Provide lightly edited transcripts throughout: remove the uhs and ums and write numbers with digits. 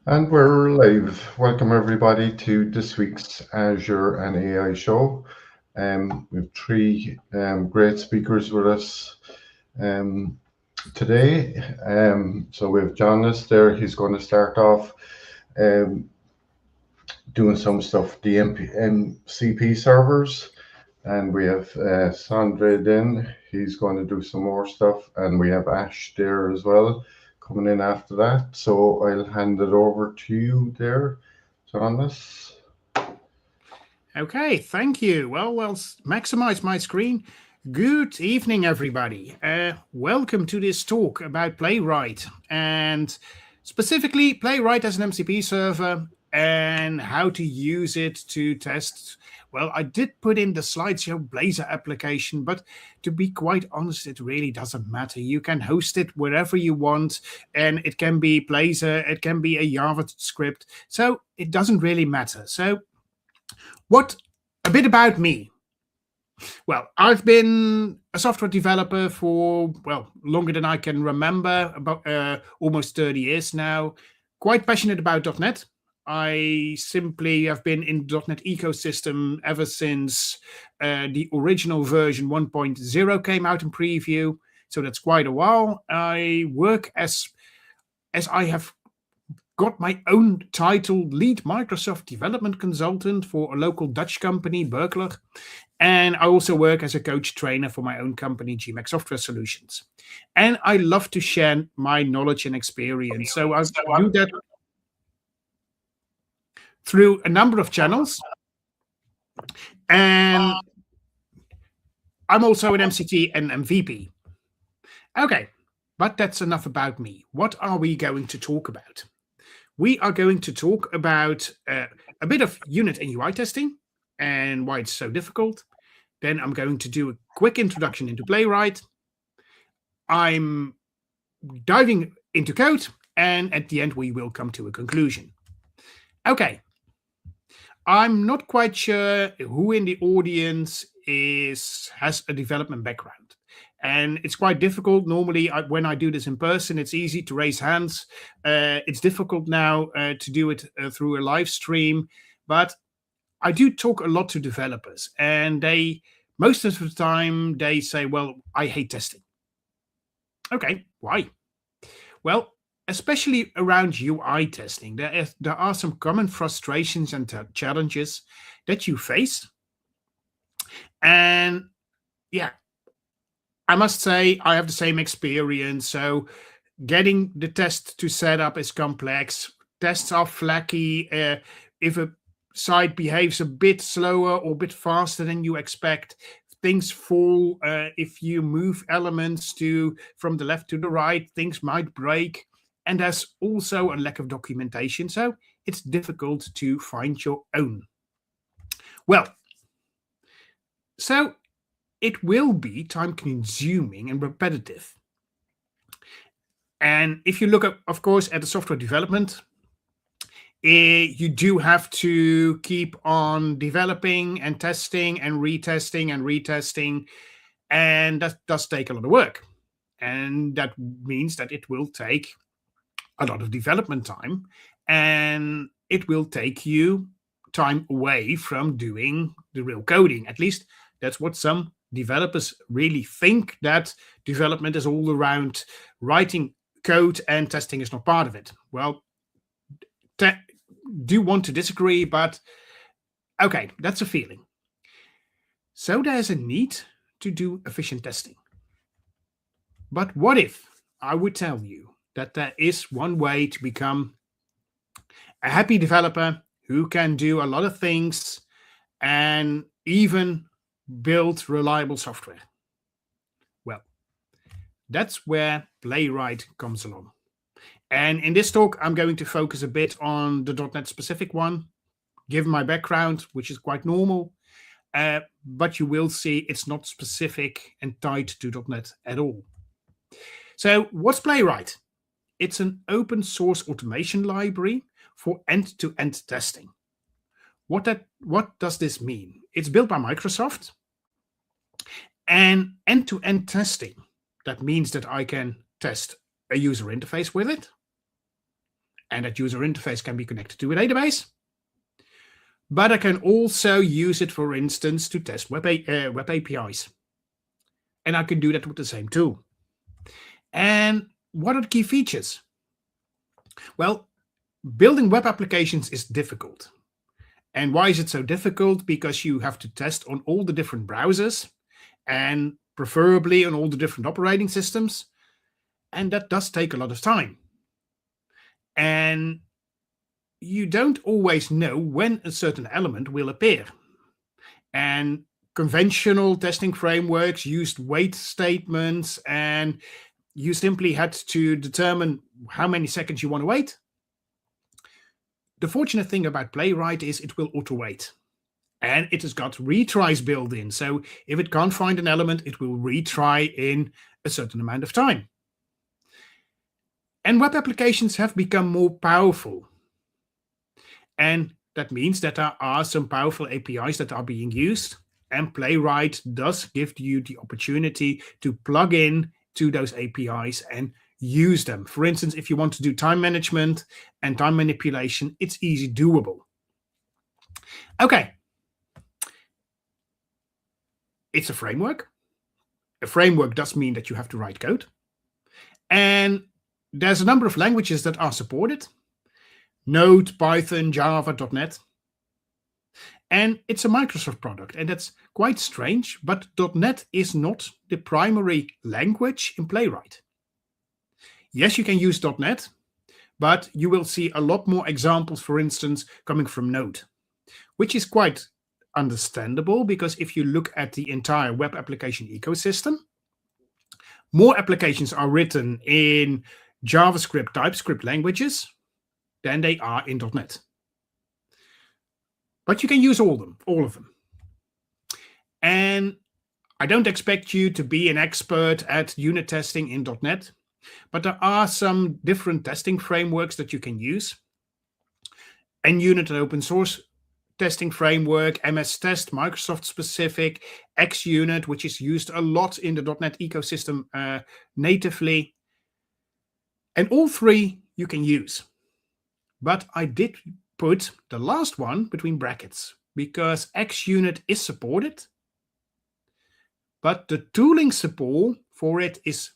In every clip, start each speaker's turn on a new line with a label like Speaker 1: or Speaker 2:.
Speaker 1: And we're live. Welcome everybody to this week's Azure and AI Show. We have three great speakers with us um, today. So we have Jonas there. He's going to start off um, doing some stuff, the MCP servers. And we have Sandra then. He's going to do some more stuff. And we have Ash there as well coming in after that. So I'll hand it over to you there, Jonas.
Speaker 2: Okay, thank you. Well, maximize my screen. Good evening, everybody. Welcome to this talk about Playwright and specifically Playwright as an MCP server and how to use it to test. Well, I did put in the slideshow Blazor application, but to be quite honest, it really doesn't matter. You can host it wherever you want, and it can be Blazor, it can be a JavaScript, so it doesn't really matter. So what a bit about me. Well, I've been a software developer for, well, longer than I can remember, about almost 30 years now. Quite passionate about .NET. I simply have been in the .NET ecosystem ever since the original version 1.0 came out in preview. So that's quite a while. I work as I have got my own title, lead Microsoft development consultant for a local Dutch company, Berkler. And I also work as a coach trainer for my own company, GMAX Software Solutions. And I love to share my knowledge and experience. So I do that through a number of channels. And I'm also an MCT and MVP. Okay, but that's enough about me. What are we going to talk about? We are going to talk about a bit of unit and UI testing and why it's so difficult. Then I'm going to do a quick introduction into Playwright. I'm diving into code, and at the end we will come to a conclusion. Okay. I'm not quite sure who in the audience has a development background. And it's quite difficult. Normally, when I do this in person, it's easy to raise hands. It's difficult now to do it through a live stream. But I do talk a lot to developers. And most of the time, they say, well, I hate testing. Okay, why? Well, especially around UI testing, there are some common frustrations and challenges that you face. And yeah, I must say I have the same experience. So getting the test to set up is complex. Tests are flaky. If a site behaves a bit slower or a bit faster than you expect, things fall. If you move elements from the left to the right, things might break. And there's also a lack of documentation. So it's difficult to find your own. Well, so it will be time consuming and repetitive. And if you look, of course, at the software development, you do have to keep on developing and testing and retesting and retesting. And that does take a lot of work. And that means that it will take a lot of development time. And it will take you time away from doing the real coding. At least that's what some developers really think, that development is all around writing code and testing is not part of it. Well, do want to disagree, but okay, that's a feeling. So there's a need to do efficient testing. But what if I would tell you that there is one way to become a happy developer who can do a lot of things and even build reliable software? Well, that's where Playwright comes along. And in this talk, I'm going to focus a bit on the .NET specific one, given my background, which is quite normal. But you will see it's not specific and tied to .NET at all. So what's Playwright? It's an open source automation library for end-to-end testing. What does this mean? It's built by Microsoft. And end-to-end testing, that means that I can test a user interface with it. and that user interface can be connected to a database. But I can also use it, for instance, to test web APIs. And I can do that with the same tool. And what are the key features? Well, building web applications is difficult. And why is it so difficult? Because you have to test on all the different browsers and preferably on all the different operating systems. And that does take a lot of time. And you don't always know when a certain element will appear. And conventional testing frameworks used wait statements, and you simply had to determine how many seconds you want to wait. The fortunate thing about Playwright is it will auto-wait. And it has got retries built in. So if it can't find an element, it will retry in a certain amount of time. And web applications have become more powerful. And that means that there are some powerful APIs that are being used. And Playwright does give you the opportunity to plug in to those APIs and use them. For instance, if you want to do time management and time manipulation, it's easy doable. Okay. It's a framework. A framework does mean that you have to write code. And there's a number of languages that are supported. Node, Python, Java, .NET. And it's a Microsoft product, and that's quite strange, but .NET is not the primary language in Playwright. Yes, you can use .NET, but you will see a lot more examples, for instance, coming from Node, which is quite understandable because if you look at the entire web application ecosystem, more applications are written in JavaScript, TypeScript languages than they are in .NET. But you can use all of them. And I don't expect you to be an expert at unit testing in .NET, but there are some different testing frameworks that you can use. NUnit, an open source testing framework, MS Test, Microsoft specific, XUnit, which is used a lot in the .NET ecosystem natively. And all three you can use. But I did put the last one between brackets because XUnit is supported, but the tooling support for it is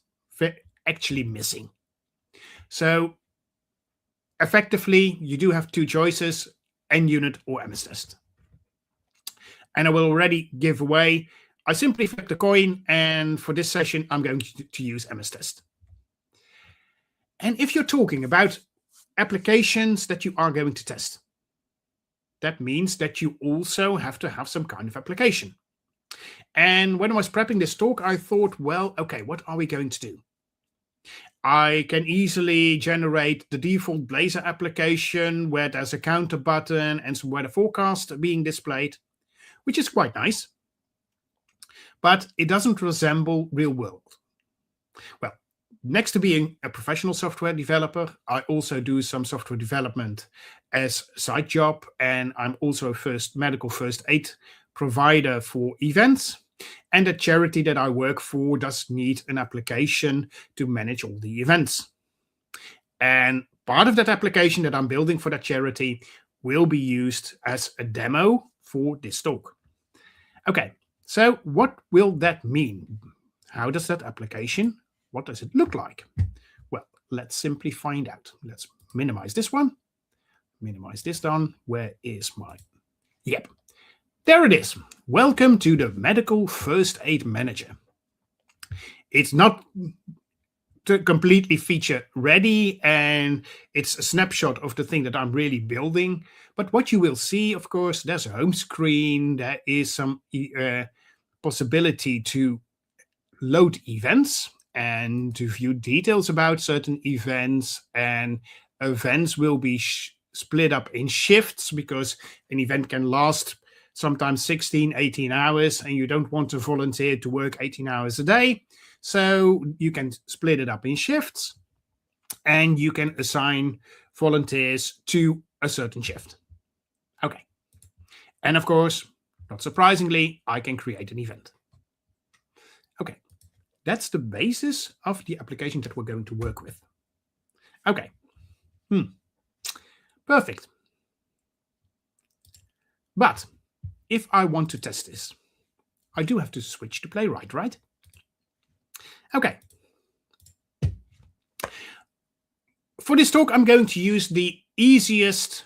Speaker 2: actually missing. So effectively, you do have two choices, NUnit or MS Test. And I will already give away, I simply flipped the coin, and for this session, I'm going to use MS Test. And if you're talking about applications that you are going to test, that means that you also have to have some kind of application. And when I was prepping this talk, I thought, well, okay, what are we going to do? I can easily generate the default Blazor application where there's a counter button and some weather forecast being displayed, which is quite nice, but it doesn't resemble real world. Well, next to being a professional software developer, I also do some software development as a side job, and I'm also a medical first aid provider for events. And the charity that I work for does need an application to manage all the events. And part of that application that I'm building for that charity will be used as a demo for this talk. Okay, so what will that mean? How does that application, what does it look like? Well, let's simply find out. Let's minimize this one. Minimize this down. Where is my... Yep. There it is. Welcome to the Medical First Aid Manager. It's not completely feature ready, and it's a snapshot of the thing that I'm really building. But what you will see, of course, there's a home screen. There is some possibility to load events and to view details about certain events, and events will be split up in shifts because an event can last sometimes 16, 18 hours, and you don't want to volunteer to work 18 hours a day. So you can split it up in shifts, and you can assign volunteers to a certain shift. Okay. And of course, not surprisingly, I can create an event. Okay. That's the basis of the application that we're going to work with. Okay. Perfect. But if I want to test this, I do have to switch to Playwright, right? Okay. For this talk, I'm going to use the easiest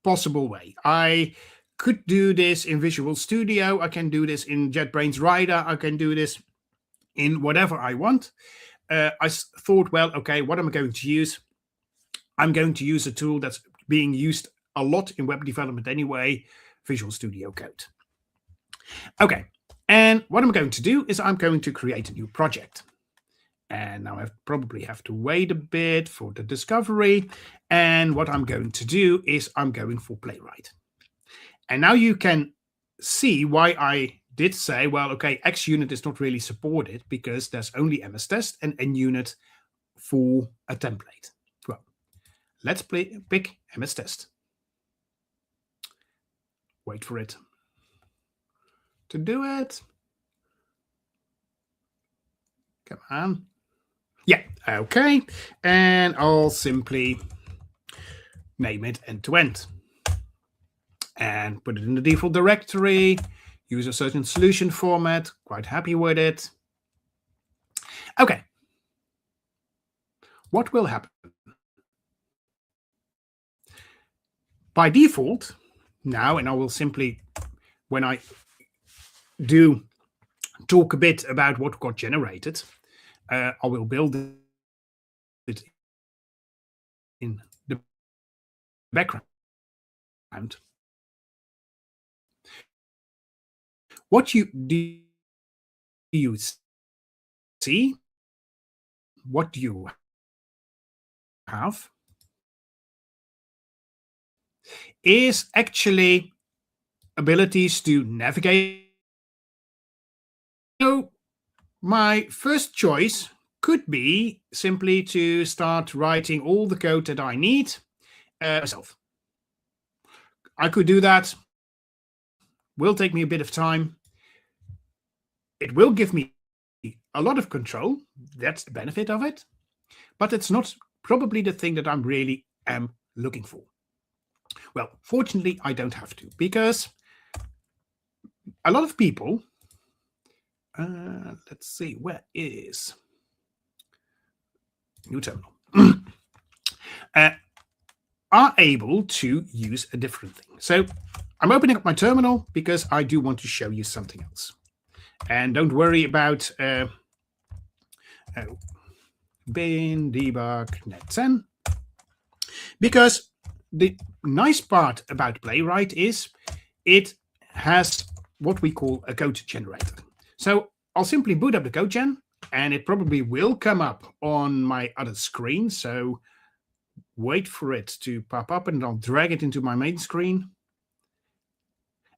Speaker 2: possible way. I could do this in Visual Studio. I can do this in JetBrains Rider. I can do this in whatever I want. I thought, well, okay, what am I going to use? I'm going to use a tool that's being used a lot in web development anyway, Visual Studio Code. Okay, and what I'm going to do is I'm going to create a new project. And now I probably have to wait a bit for the discovery. And what I'm going to do is I'm going for Playwright. And now you can see why I did say, well, okay, XUnit is not really supported because there's only MS-Test and NUnit for a template. Well, let's pick MS-Test. Wait for it to do it. Come on. Yeah, okay. And I'll simply name it end-to-end. And put it in the default directory. Use a certain solution format. Quite happy with it. Okay. What will happen? By default, now, and I will simply, when I do talk a bit about what got generated, I will build it in the background. What do you see? What do you have? Is actually abilities to navigate. So my first choice could be simply to start writing all the code that I need myself. I could do that. Will take me a bit of time. It will give me a lot of control. That's the benefit of it. But it's not probably the thing that I really am looking for. Well, fortunately, I don't have to, because a lot of people, let's see, where is new terminal, are able to use a different thing. So I'm opening up my terminal because I do want to show you something else. And don't worry about bin debug net10, because the nice part about Playwright is it has what we call a code generator. So I'll simply boot up the code gen, and it probably will come up on my other screen. So wait for it to pop up, and I'll drag it into my main screen.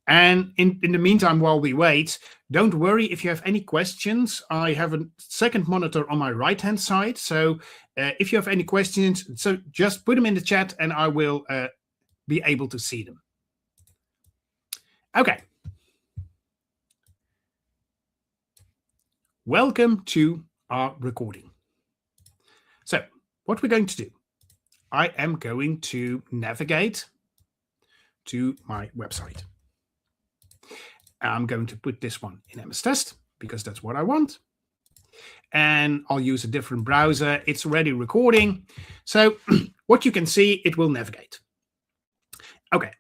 Speaker 2: And in the meantime, while we wait, don't worry if you have any questions. I have a second monitor on my right-hand side. So if you have any questions, so just put them in the chat and I will be able to see them. Okay. Welcome to our recording. So what we're going to do, I am going to navigate to my website. I'm going to put this one in MS-Test because that's what I want. And I'll use a different browser. It's already recording. So what you can see, it will navigate. Okay.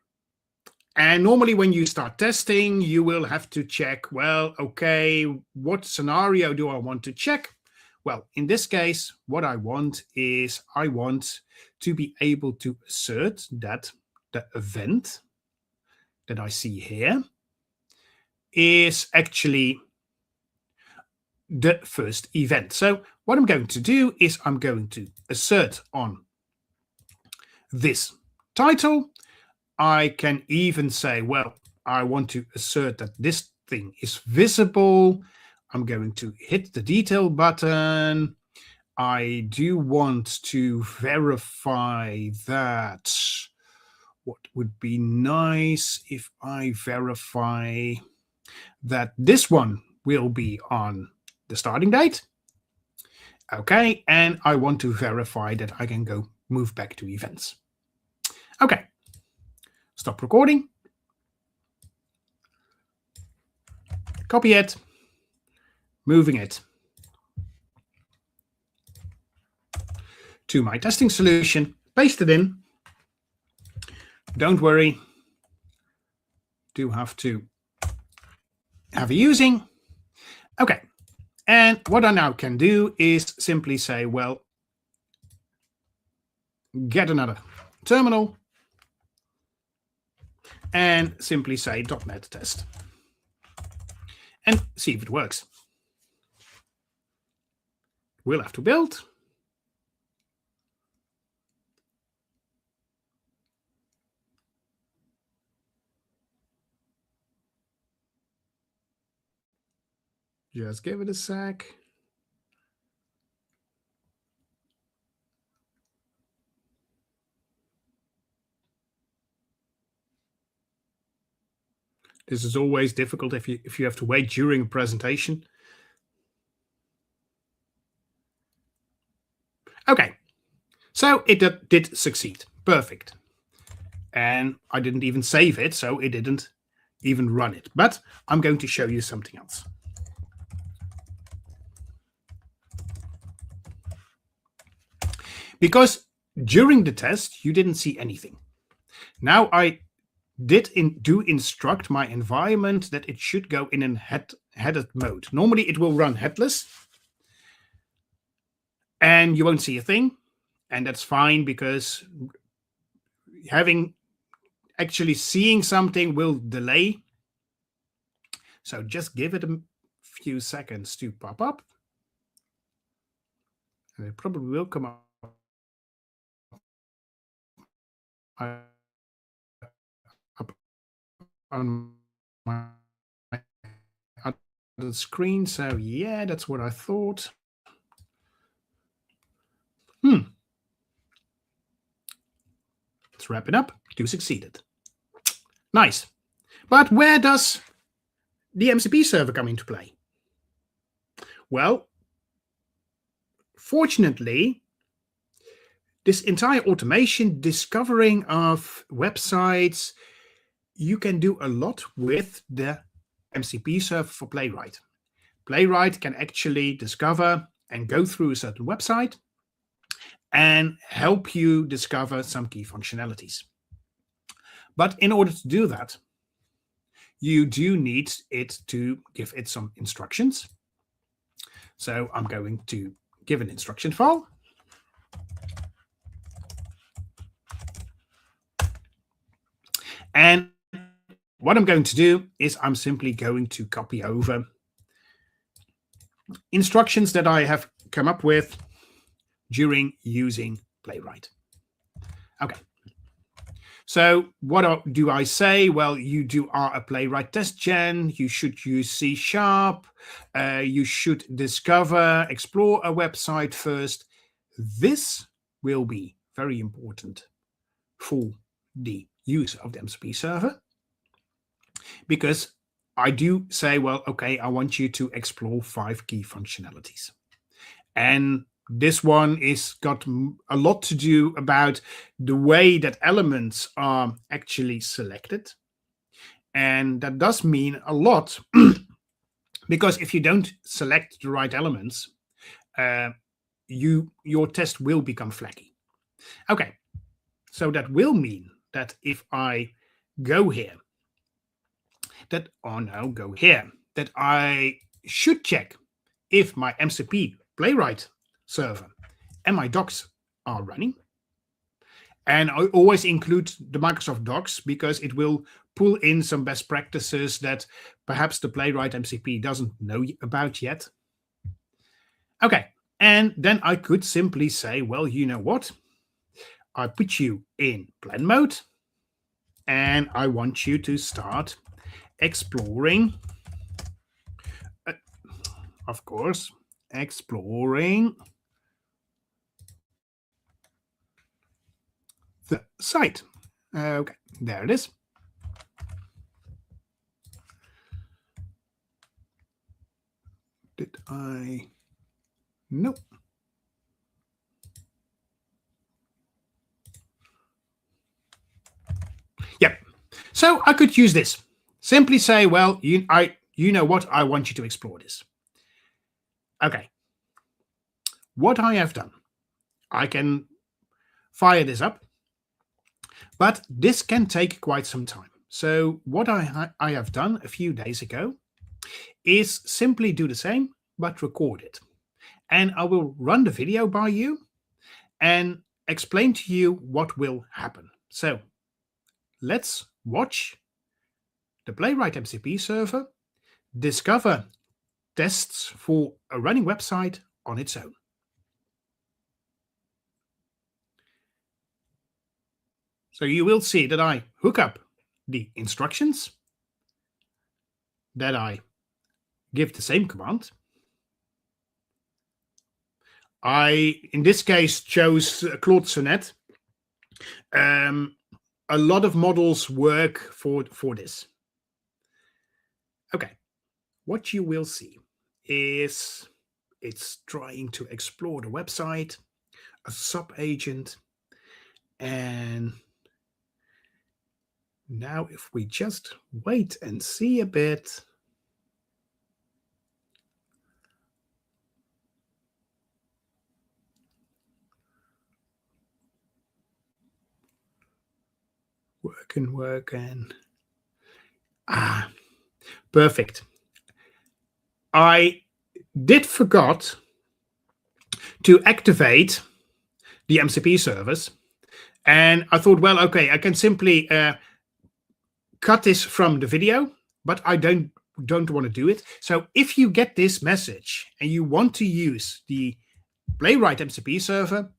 Speaker 2: And normally when you start testing, you will have to check, well, okay, what scenario do I want to check? Well, in this case, what I want is I want to be able to assert that the event that I see here is actually the first event. So what I'm going to do is I'm going to assert on this title. I can even say, well, I want to assert that this thing is visible. I'm going to hit the detail button. I do want to verify that. What would be nice if I verify that this one will be on the starting date. Okay, and I want to verify that I can go move back to events. Okay, stop recording. Copy it, moving it to my testing solution, paste it in. Don't worry, do have to have a using. Okay, and what I now can do is simply say, well, get another terminal and simply say .NET test and see if it works. We'll have to build. Just give it a sec. This is always difficult if you have to wait during a presentation. Okay, so it did succeed. Perfect. And I didn't even save it, so it didn't even run it. But I'm going to show you something else. Because during the test, you didn't see anything. Now I do instruct my environment that it should go in a headed mode. Normally it will run headless and you won't see a thing. And that's fine because actually seeing something will delay. So just give it a few seconds to pop up. And it probably will come up on my other screen. So yeah, that's what I thought. Let's wrap it up. You succeeded. Nice. But where does the MCP server come into play? Well, fortunately, this entire automation, discovering of websites, you can do a lot with the MCP server for Playwright. Playwright can actually discover and go through a certain website and help you discover some key functionalities. But in order to do that, you do need it to give it some instructions. So I'm going to give an instruction file. And what I'm going to do is I'm simply going to copy over instructions that I have come up with during using Playwright. Okay. So what do I say? Well, you are a Playwright test gen. You should use C#. You should explore a website first. This will be very important for the use of the MCP server. Because I do say, well, okay, I want you to explore 5 key functionalities. And this one is got a lot to do about the way that elements are actually selected. And that does mean a lot because if you don't select the right elements, your test will become flaky. Okay, so that will mean that if I go here, that I should check if my MCP Playwright server and my docs are running. And I always include the Microsoft Docs because it will pull in some best practices that perhaps the Playwright MCP doesn't know about yet. Okay, and then I could simply say, well, you know what? I put you in plan mode and I want you to start exploring, of course, exploring the site. Okay, there it is. Did I? Nope. So I could use this. Simply say, well, you know what? I want you to explore this. Okay. What I have done, I can fire this up, but this can take quite some time. So what I have done a few days ago is simply do the same, but record it. And I will run the video by you and explain to you what will happen. So let's watch the Playwright MCP server discover tests for a running website on its own. So you will see that I hook up the instructions, that I give the same command. I, in this case, chose Claude Sonnet. A lot of models work for this. Okay, what you will see is it's trying to explore the website, a sub-agent, and now if we just wait and see a bit. Work and perfect. I did forgot to activate the MCP servers, and I thought, well, okay, I can simply cut this from the video, but I don't want to do it. So if you get this message and you want to use the Playwright MCP server,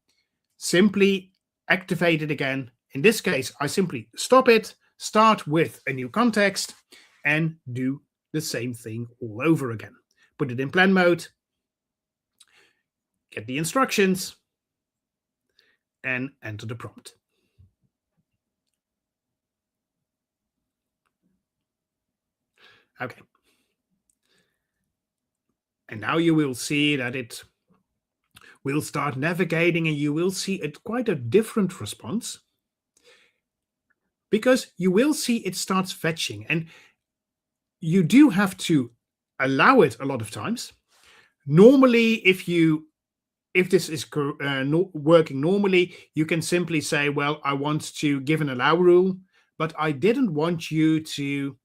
Speaker 2: simply activate it again. In this case, I simply stop it, start with a new context, and do the same thing all over again. Put it in plan mode, get the instructions, and enter the prompt. Okay. And now you will see that it will start navigating, and you will see quite a different response, because you will see it starts fetching, and you do have to allow it a lot of times. Normally, if this is working normally, you can simply say, well, I want to give an allow rule, but I didn't want you to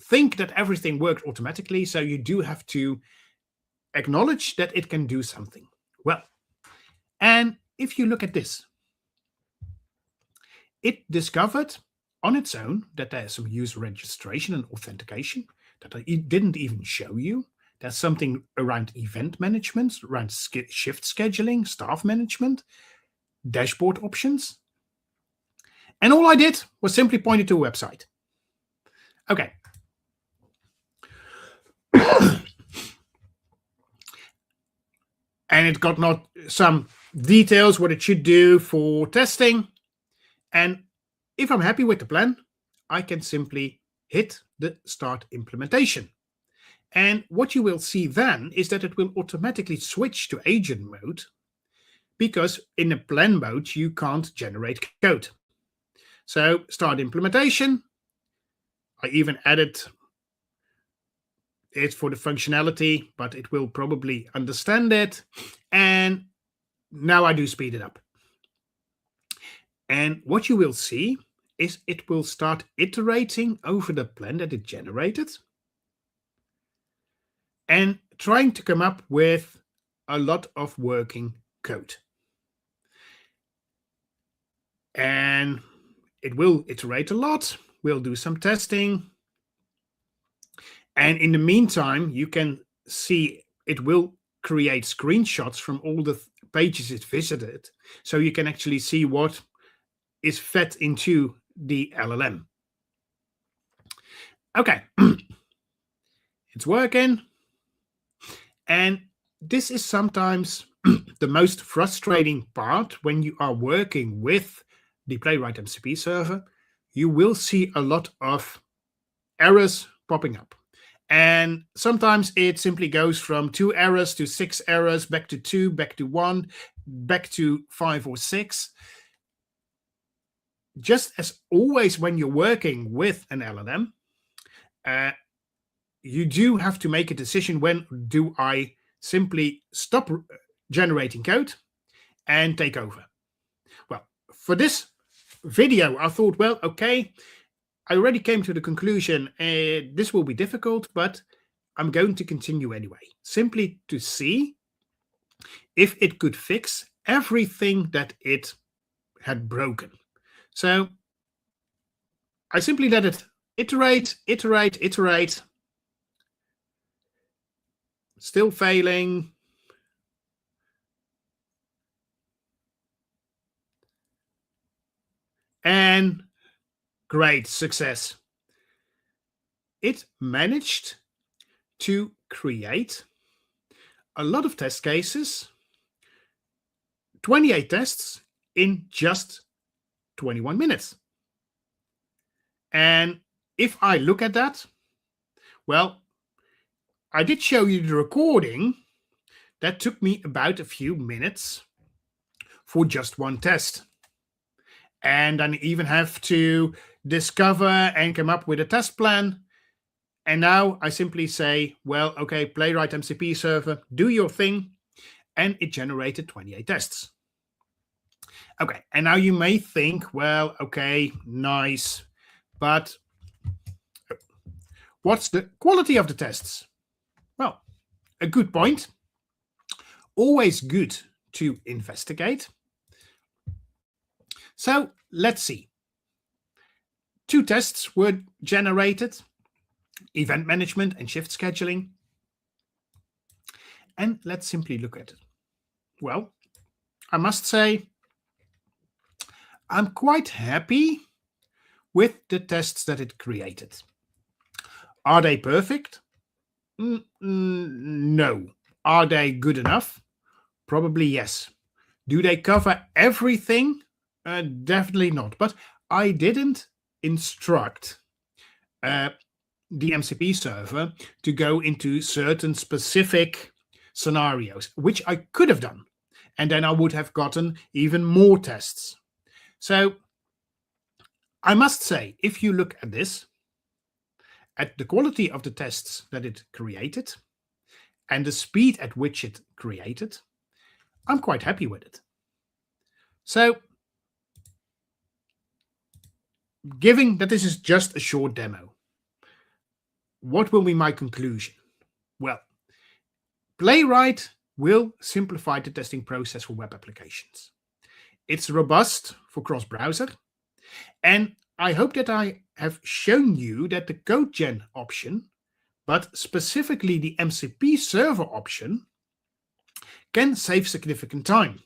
Speaker 2: think that everything worked automatically, so you do have to acknowledge that it can do something. Well, and if you look at this, it discovered on its own that there's some user registration and authentication that I didn't even show you. There's something around event management, around shift scheduling, staff management, dashboard options. And all I did was simply point it to a website. Okay. And it got not some details what it should do for testing. And if I'm happy with the plan, I can simply hit the start implementation. And what you will see then is that it will automatically switch to agent mode, because in the plan mode, you can't generate code. So start implementation. I even added it for the functionality, but it will probably understand it. And now I do speed it up. And what you will see is it will start iterating over the plan that it generated and trying to come up with a lot of working code. And it will iterate a lot. We'll do some testing. And in the meantime, you can see it will create screenshots from all the pages it visited. So you can actually see what is fed into the LLM. Okay. It's working. And this is sometimes the most frustrating part when you are working with the Playwright MCP server. You will see a lot of errors popping up. And sometimes it simply goes from 2 errors to 6 errors, back to 2, back to 1, back to 5 or 6. just as always when you're working with an LLM, you do have to make a decision. When do I simply stop generating code and take over? Well, for this video, I thought, well, okay, I already came to the conclusion this will be difficult, but I'm going to continue anyway, simply to see if it could fix everything that it had broken. So I simply let it iterate, iterate, iterate. Still failing. And great success. It managed to create a lot of test cases, 28 tests in just 21 minutes. And if I look at that, well, I did show you the recording. That took me about a few minutes for just one test. And I even have to discover and come up with a test plan. And now I simply say, well, okay, Playwright MCP server, do your thing. And it generated 28 tests. Okay, and now you may think, well, okay, nice. But what's the quality of the tests? Well, a good point. Always good to investigate. So let's see. 2 tests were generated, event management and shift scheduling. And let's simply look at it. Well, I must say, I'm quite happy with the tests that it created. Are they perfect? No. Are they good enough? Probably yes. Do they cover everything? Definitely not. But I didn't instruct the MCP server to go into certain specific scenarios, which I could have done. And then I would have gotten even more tests. So I must say, if you look at this, at the quality of the tests that it created and the speed at which it created, I'm quite happy with it. So, given that this is just a short demo, what will be my conclusion? Well, Playwright will simplify the testing process for web applications. It's robust for cross-browser, and I hope that I have shown you that the code gen option, but specifically the MCP server option, can save significant time.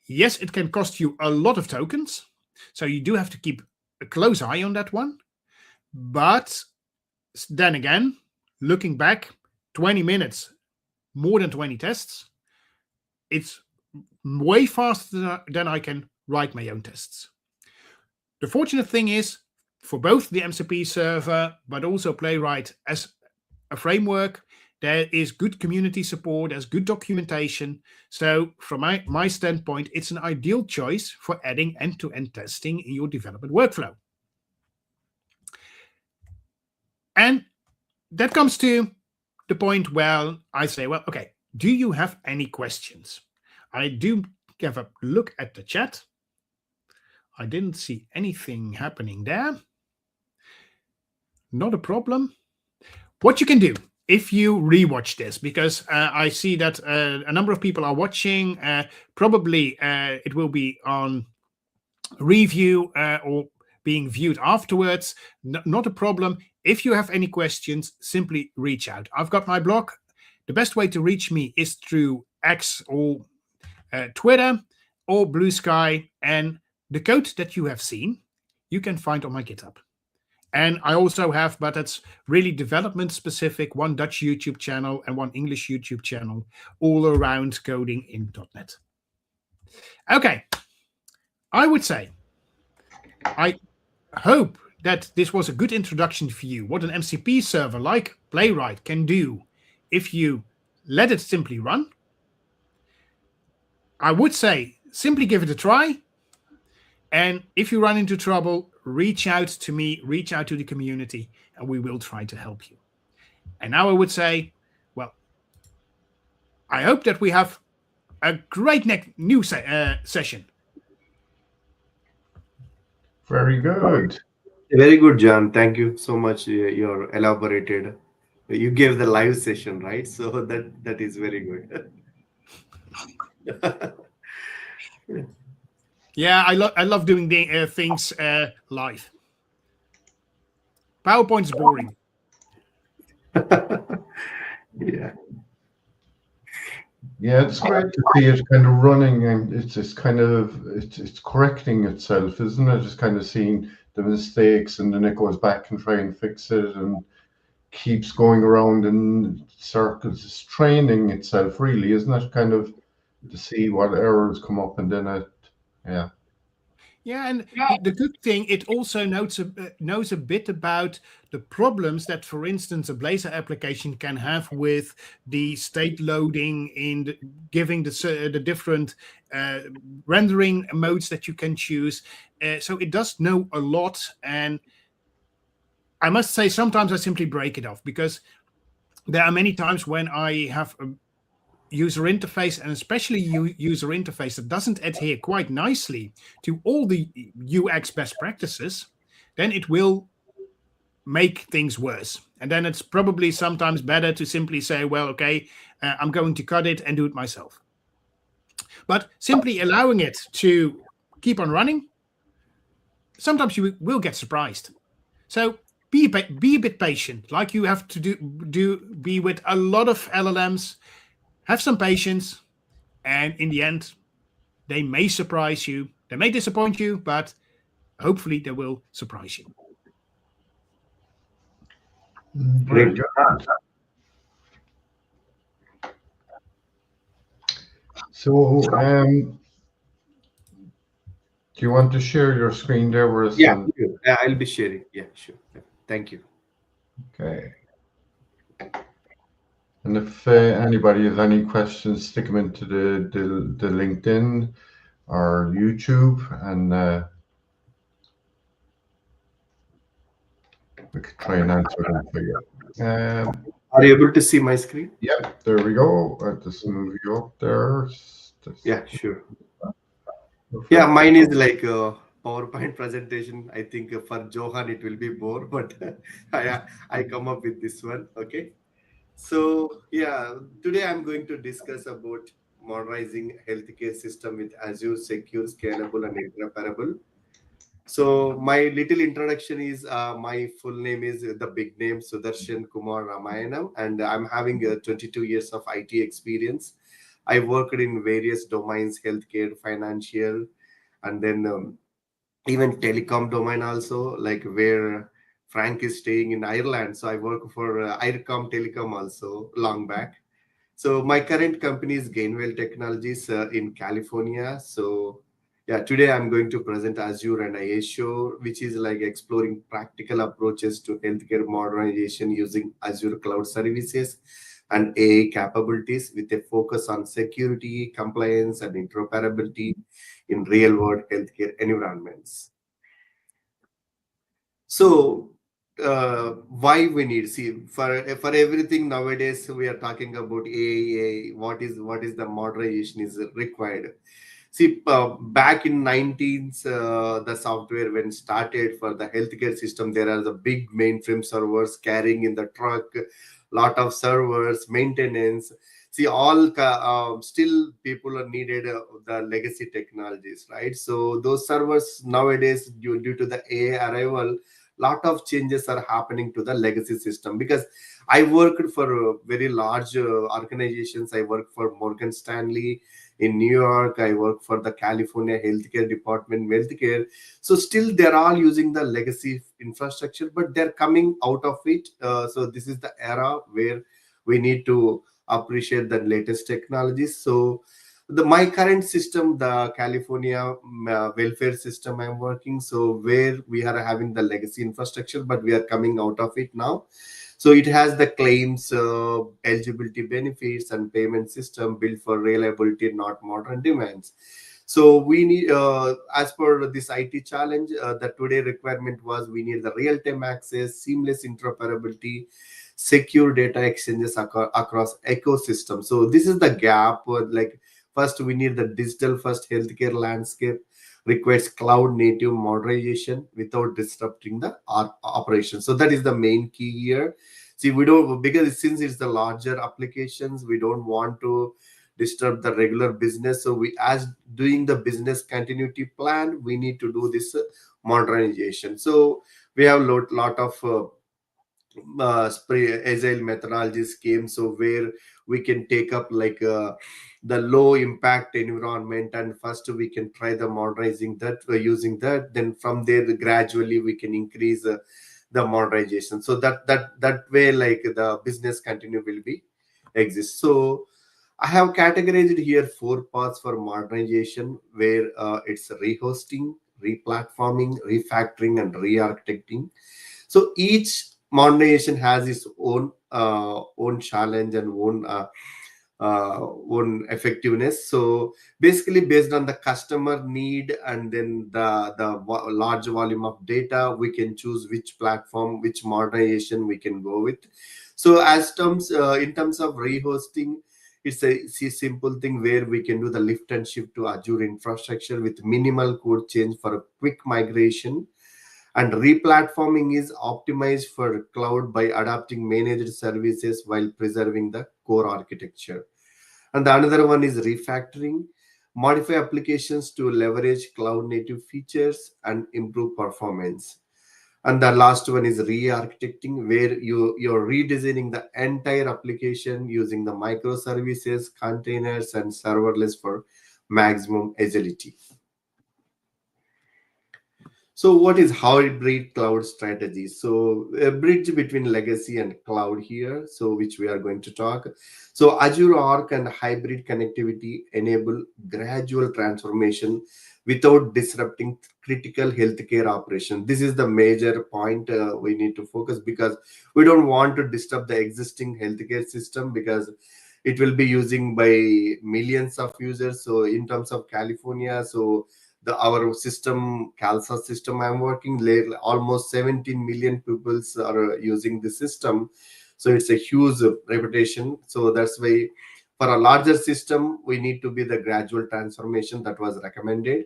Speaker 2: Yes, it can cost you a lot of tokens, so you do have to keep a close eye on that one. But then again, looking back, 20 minutes, more than 20 tests, it's way faster than I can write my own tests. The fortunate thing is, for both the MCP server, but also Playwright as a framework, there is good community support, there's good documentation. So from my standpoint, it's an ideal choice for adding end-to-end testing in your development workflow. And that comes to the point where I say, well, okay, do you have any questions? I do have a look at the chat. I didn't see anything happening there. Not a problem. What you can do if you rewatch this, because I see that a number of people are watching, probably it will be on review or being viewed afterwards. Not a problem. If you have any questions, simply reach out. I've got my blog. The best way to reach me is through X or Twitter or Blue Sky, and the code that you have seen, you can find on my GitHub. And I also have, but that's really development specific, one Dutch YouTube channel and one English YouTube channel, all around coding in .NET. Okay, I would say, I hope that this was a good introduction for you, what an MCP server like Playwright can do if you let it simply run. I would say, simply give it a try. And if you run into trouble, reach out to me, reach out to the community, and we will try to help you. And now I would say, well, I hope that we have a great new session.
Speaker 1: Very good.
Speaker 3: Very good, John. Thank you so much. You're elaborated. You gave the live session, right? So that is very good.
Speaker 2: Yeah, I love doing the, things live. PowerPoint's boring.
Speaker 3: Yeah.
Speaker 1: Yeah, it's great to see it kind of running, and it's kind of it's correcting itself, isn't it? Just kind of seeing the mistakes, and then it goes back and try and fix it, and keeps going around in circles. It's training itself, really, isn't it? Kind of to see what errors come up, and then yeah.
Speaker 2: Yeah, and the good thing, it also knows a bit about the problems that, for instance, a Blazor application can have with the state loading in giving the different rendering modes that you can choose. So it does know a lot, and I must say sometimes I simply break it off, because there are many times when I have a user interface, and especially user interface that doesn't adhere quite nicely to all the UX best practices, then it will make things worse. And then it's probably sometimes better to simply say, well, okay, I'm going to cut it and do it myself. But simply allowing it to keep on running, sometimes you will get surprised. So be a bit patient, like you have to be with a lot of LLMs. Have some patience, and in the end, they may surprise you. They may disappoint you, but hopefully they will surprise you.
Speaker 1: Very good. So, do you want to share your screen there with us?
Speaker 3: Yeah, I'll be sharing. Yeah, sure. Thank you.
Speaker 1: Okay. And if anybody has any questions, stick them into the LinkedIn or YouTube, and we could try and answer them for you.
Speaker 3: Are you able to see my screen?
Speaker 1: Yeah, there we go. I'll just move you up there.
Speaker 3: Yeah, sure. Yeah, mine is like a PowerPoint presentation. I think for Johan it will be more, but I come up with this one. Okay. So yeah, today I'm going to discuss about modernizing healthcare system with Azure secure, scalable, and interoperable. So my little introduction is my full name is the big name Sudarshan Kumar Ramayanam, and I'm having 22 years of IT experience. I worked in various domains, healthcare, financial, and then even telecom domain also, like where Frank is staying in Ireland. So I work for Ircom Telecom also long back. So my current company is Gainwell Technologies in California. So yeah, today I'm going to present Azure and AI Show, which is like exploring practical approaches to healthcare modernization using Azure cloud services and AI capabilities with a focus on security, compliance, and interoperability in real-world healthcare environments. So why we need, see, for everything nowadays we are talking about AI. What is the modernization is required. See, back in 19th, the software when started for the healthcare system, there are the big mainframe servers carrying in the truck, lot of servers, maintenance. See, all still people are needed the legacy technologies, right? So those servers nowadays, due to the AI arrival, lot of changes are happening to the legacy system. Because I worked for very large organizations. I worked for Morgan Stanley in New York. I work for the California Healthcare Department, healthcare. So still they're all using the legacy infrastructure, but they're coming out of it. So this is the era where we need to appreciate the latest technologies. So my current system, the California welfare system I'm working, so where we are having the legacy infrastructure, but we are coming out of it now. So it has the claims, eligibility benefits, and payment system built for reliability, not modern demands. So we need, as per this IT challenge, the today requirement was we need the real-time access, seamless interoperability, secure data exchanges across ecosystems. So this is the gap. Like first, we need the digital first healthcare landscape requires cloud native modernization without disrupting the operation. So that is the main key here. See, we don't, because since it's the larger applications, we don't want to disturb the regular business. So we, as doing the business continuity plan, we need to do this modernization. So we have lot of agile methodologies came, so where we can take up like the low impact environment, and first we can try the modernizing that using that, then from there gradually we can increase the modernization. So that way, like the business continue will be exist. So I have categorized here 4 parts for modernization, where it's rehosting, replatforming, refactoring, and re-architecting. So each modernization has its own challenge and own effectiveness. So basically, based on the customer need and then the large volume of data, we can choose which platform, which modernization we can go with. So as terms in terms of rehosting, it's a simple thing where we can do the lift and shift to Azure infrastructure with minimal code change for a quick migration. And replatforming is optimized for cloud by adapting managed services while preserving the core architecture. And the another one is refactoring, modify applications to leverage cloud native features and improve performance. And the last one is re-architecting, where you're redesigning the entire application using the microservices, containers, and serverless for maximum agility. So what is hybrid cloud strategy? So a bridge between legacy and cloud here, so which we are going to talk. So Azure Arc and hybrid connectivity enable gradual transformation without disrupting critical healthcare operations. This is the major point we need to focus, because we don't want to disturb the existing healthcare system, because it will be using by millions of users. So in terms of California, so our system, CalSA system I'm working, almost 17 million people are using the system. So it's a huge reputation. So that's why for a larger system, we need to be the gradual transformation that was recommended.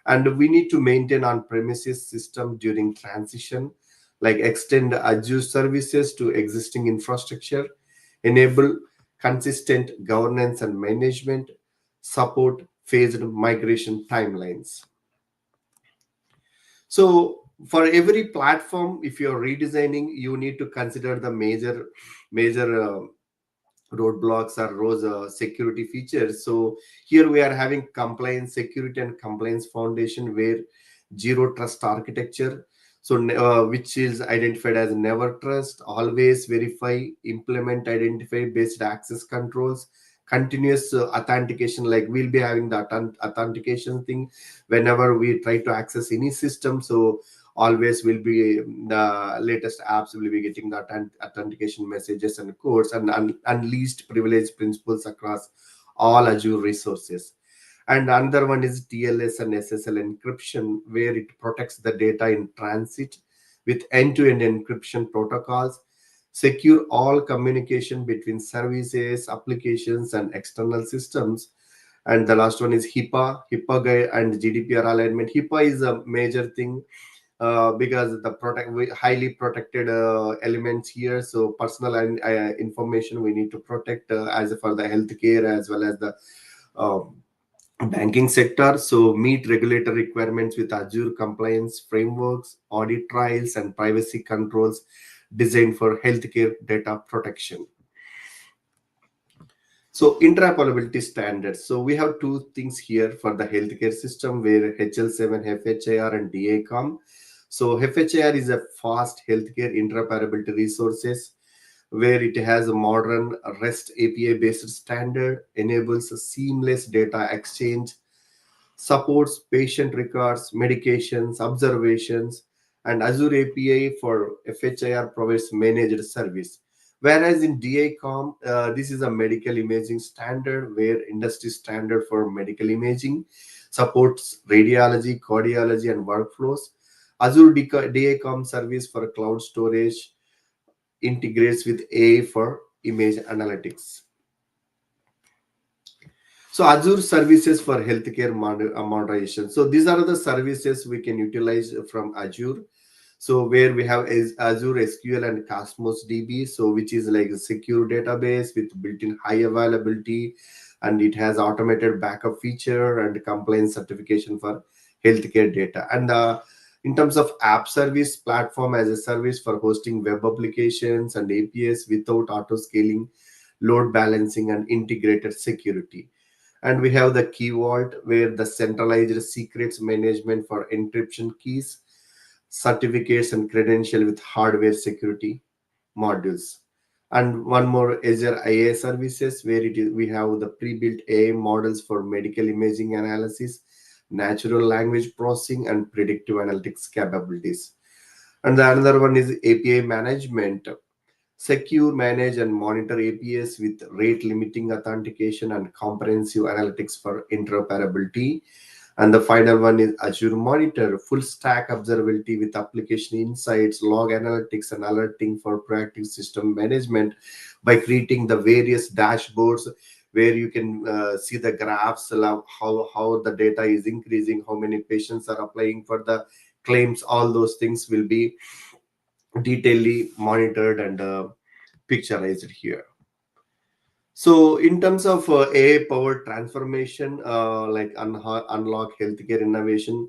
Speaker 3: And we need to maintain on-premises system during transition, like extend Azure services to existing infrastructure, enable consistent governance and management, support phased migration timelines. So for every platform, if you're redesigning, you need to consider the major roadblocks or those security features. So here we are having compliance, security and compliance foundation, where zero trust architecture, so which is identified as never trust, always verify, implement identify based access controls, continuous authentication, like we'll be having the authentication thing whenever we try to access any system. So always will be the latest apps will be getting the authentication messages and codes, and least privilege principles across all Azure resources. And another one is TLS and SSL encryption, where it protects the data in transit with end-to-end encryption protocols, secure all communication between services, applications, and external systems. And the last one is HIPAA and GDPR alignment. HIPAA is a major thing because the highly protected elements here. So personal information we need to protect as for the healthcare as well as the banking sector. So meet regulatory requirements with Azure compliance frameworks, audit trials, and privacy controls designed for healthcare data protection. So interoperability standards. So we have 2 things here for the healthcare system, where HL7, FHIR, and DACOM. So FHIR is a fast healthcare interoperability resources, where it has a modern REST API based standard, enables a seamless data exchange, supports patient records, medications, observations, and Azure API for FHIR provides managed service. Whereas in DACOM, this is a medical imaging standard, where industry standard for medical imaging. supports radiology, cardiology, and workflows. Azure DACOM service for cloud storage integrates with AI for image analytics. So Azure services for healthcare modernization. So these are the services we can utilize from Azure. So where we have is Azure SQL and Cosmos DB, so which is like a secure database with built-in high availability, and it has automated backup feature and compliance certification for healthcare data. And in terms of app service, platform as a service for hosting web applications and APIs without auto scaling, load balancing, and integrated security. And we have the key vault, where the centralized secrets management for encryption keys, certificates, and credential with hardware security modules. And one more, Azure AI services, where we have the pre-built AI models for medical imaging analysis, natural language processing, and predictive analytics capabilities. And the another one is API management. Secure, manage, and monitor APIs with rate limiting authentication and comprehensive analytics for interoperability. And the final one is Azure Monitor, full stack observability with application insights, log analytics, and alerting for proactive system management by creating the various dashboards where you can see the graphs, how the data is increasing, how many patients are applying for the claims. All those things will be detailedly monitored and picturized here. So in terms of AI powered transformation, like unlock healthcare innovation,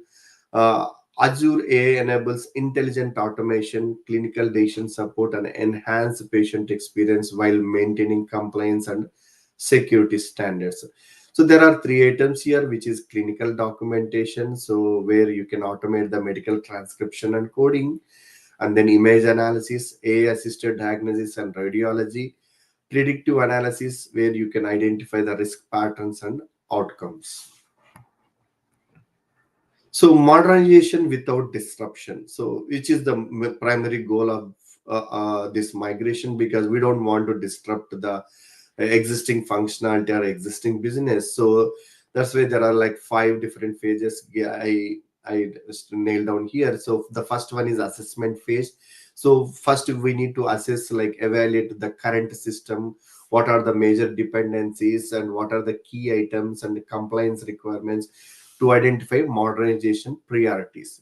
Speaker 3: Azure AI enables intelligent automation, clinical decision support, and enhanced patient experience while maintaining compliance and security standards. So there are three items here, which is clinical documentation, so where you can automate the medical transcription and coding, and then image analysis, AI assisted diagnosis and radiology, predictive analysis, where you can identify the risk patterns and outcomes. So modernization without disruption, so which is the primary goal of this migration, because we don't want to disrupt the existing functionality or existing business. So that's why there are like 5 different phases I just nailed down here. So the first one is assessment phase. So first we need to assess, like evaluate the current system, what are the major dependencies and what are the key items and the compliance requirements to identify modernization priorities.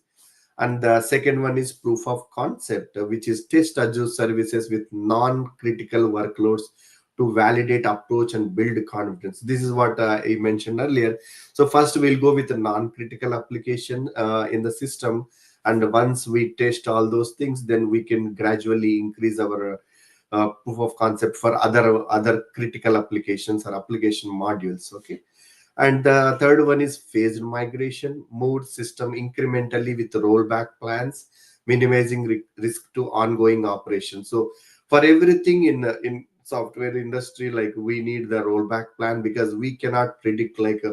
Speaker 3: And the second one is proof of concept, which is test Azure services with non-critical workloads to validate approach and build confidence. This is what I mentioned earlier. So first we'll go with a non-critical application in the system, and once we test all those things, then we can gradually increase our proof of concept for other critical applications or application modules. Okay. And the third one is phased migration, move system incrementally with rollback plans, minimizing risk to ongoing operations. So for everything in software industry, like we need the rollback plan, because we cannot predict, like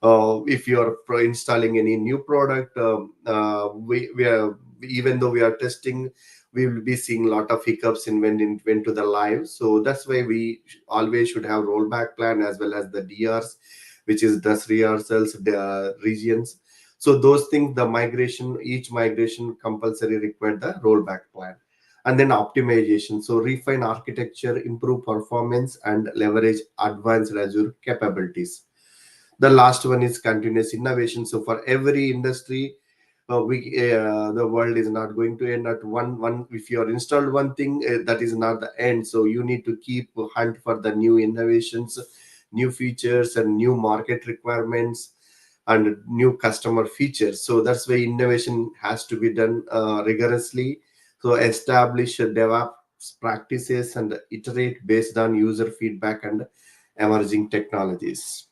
Speaker 3: if you are installing any new product, we are, even though we are testing, we will be seeing a lot of hiccups in when it went to the live. So that's why we always should have rollback plan, as well as the DRs, which is dress rehearsals, the regions. So those things, the migration, each migration compulsory require the rollback plan. And then optimization, so refine architecture, improve performance, and leverage advanced Azure capabilities. The last one is continuous innovation. So for every industry, the world is not going to end at one. If you are installed one thing, that is not the end. So you need to keep hunt for the new innovations, new features, and new market requirements, and new customer features. So that's why innovation has to be done rigorously. So establish DevOps practices and iterate based on user feedback and emerging technologies.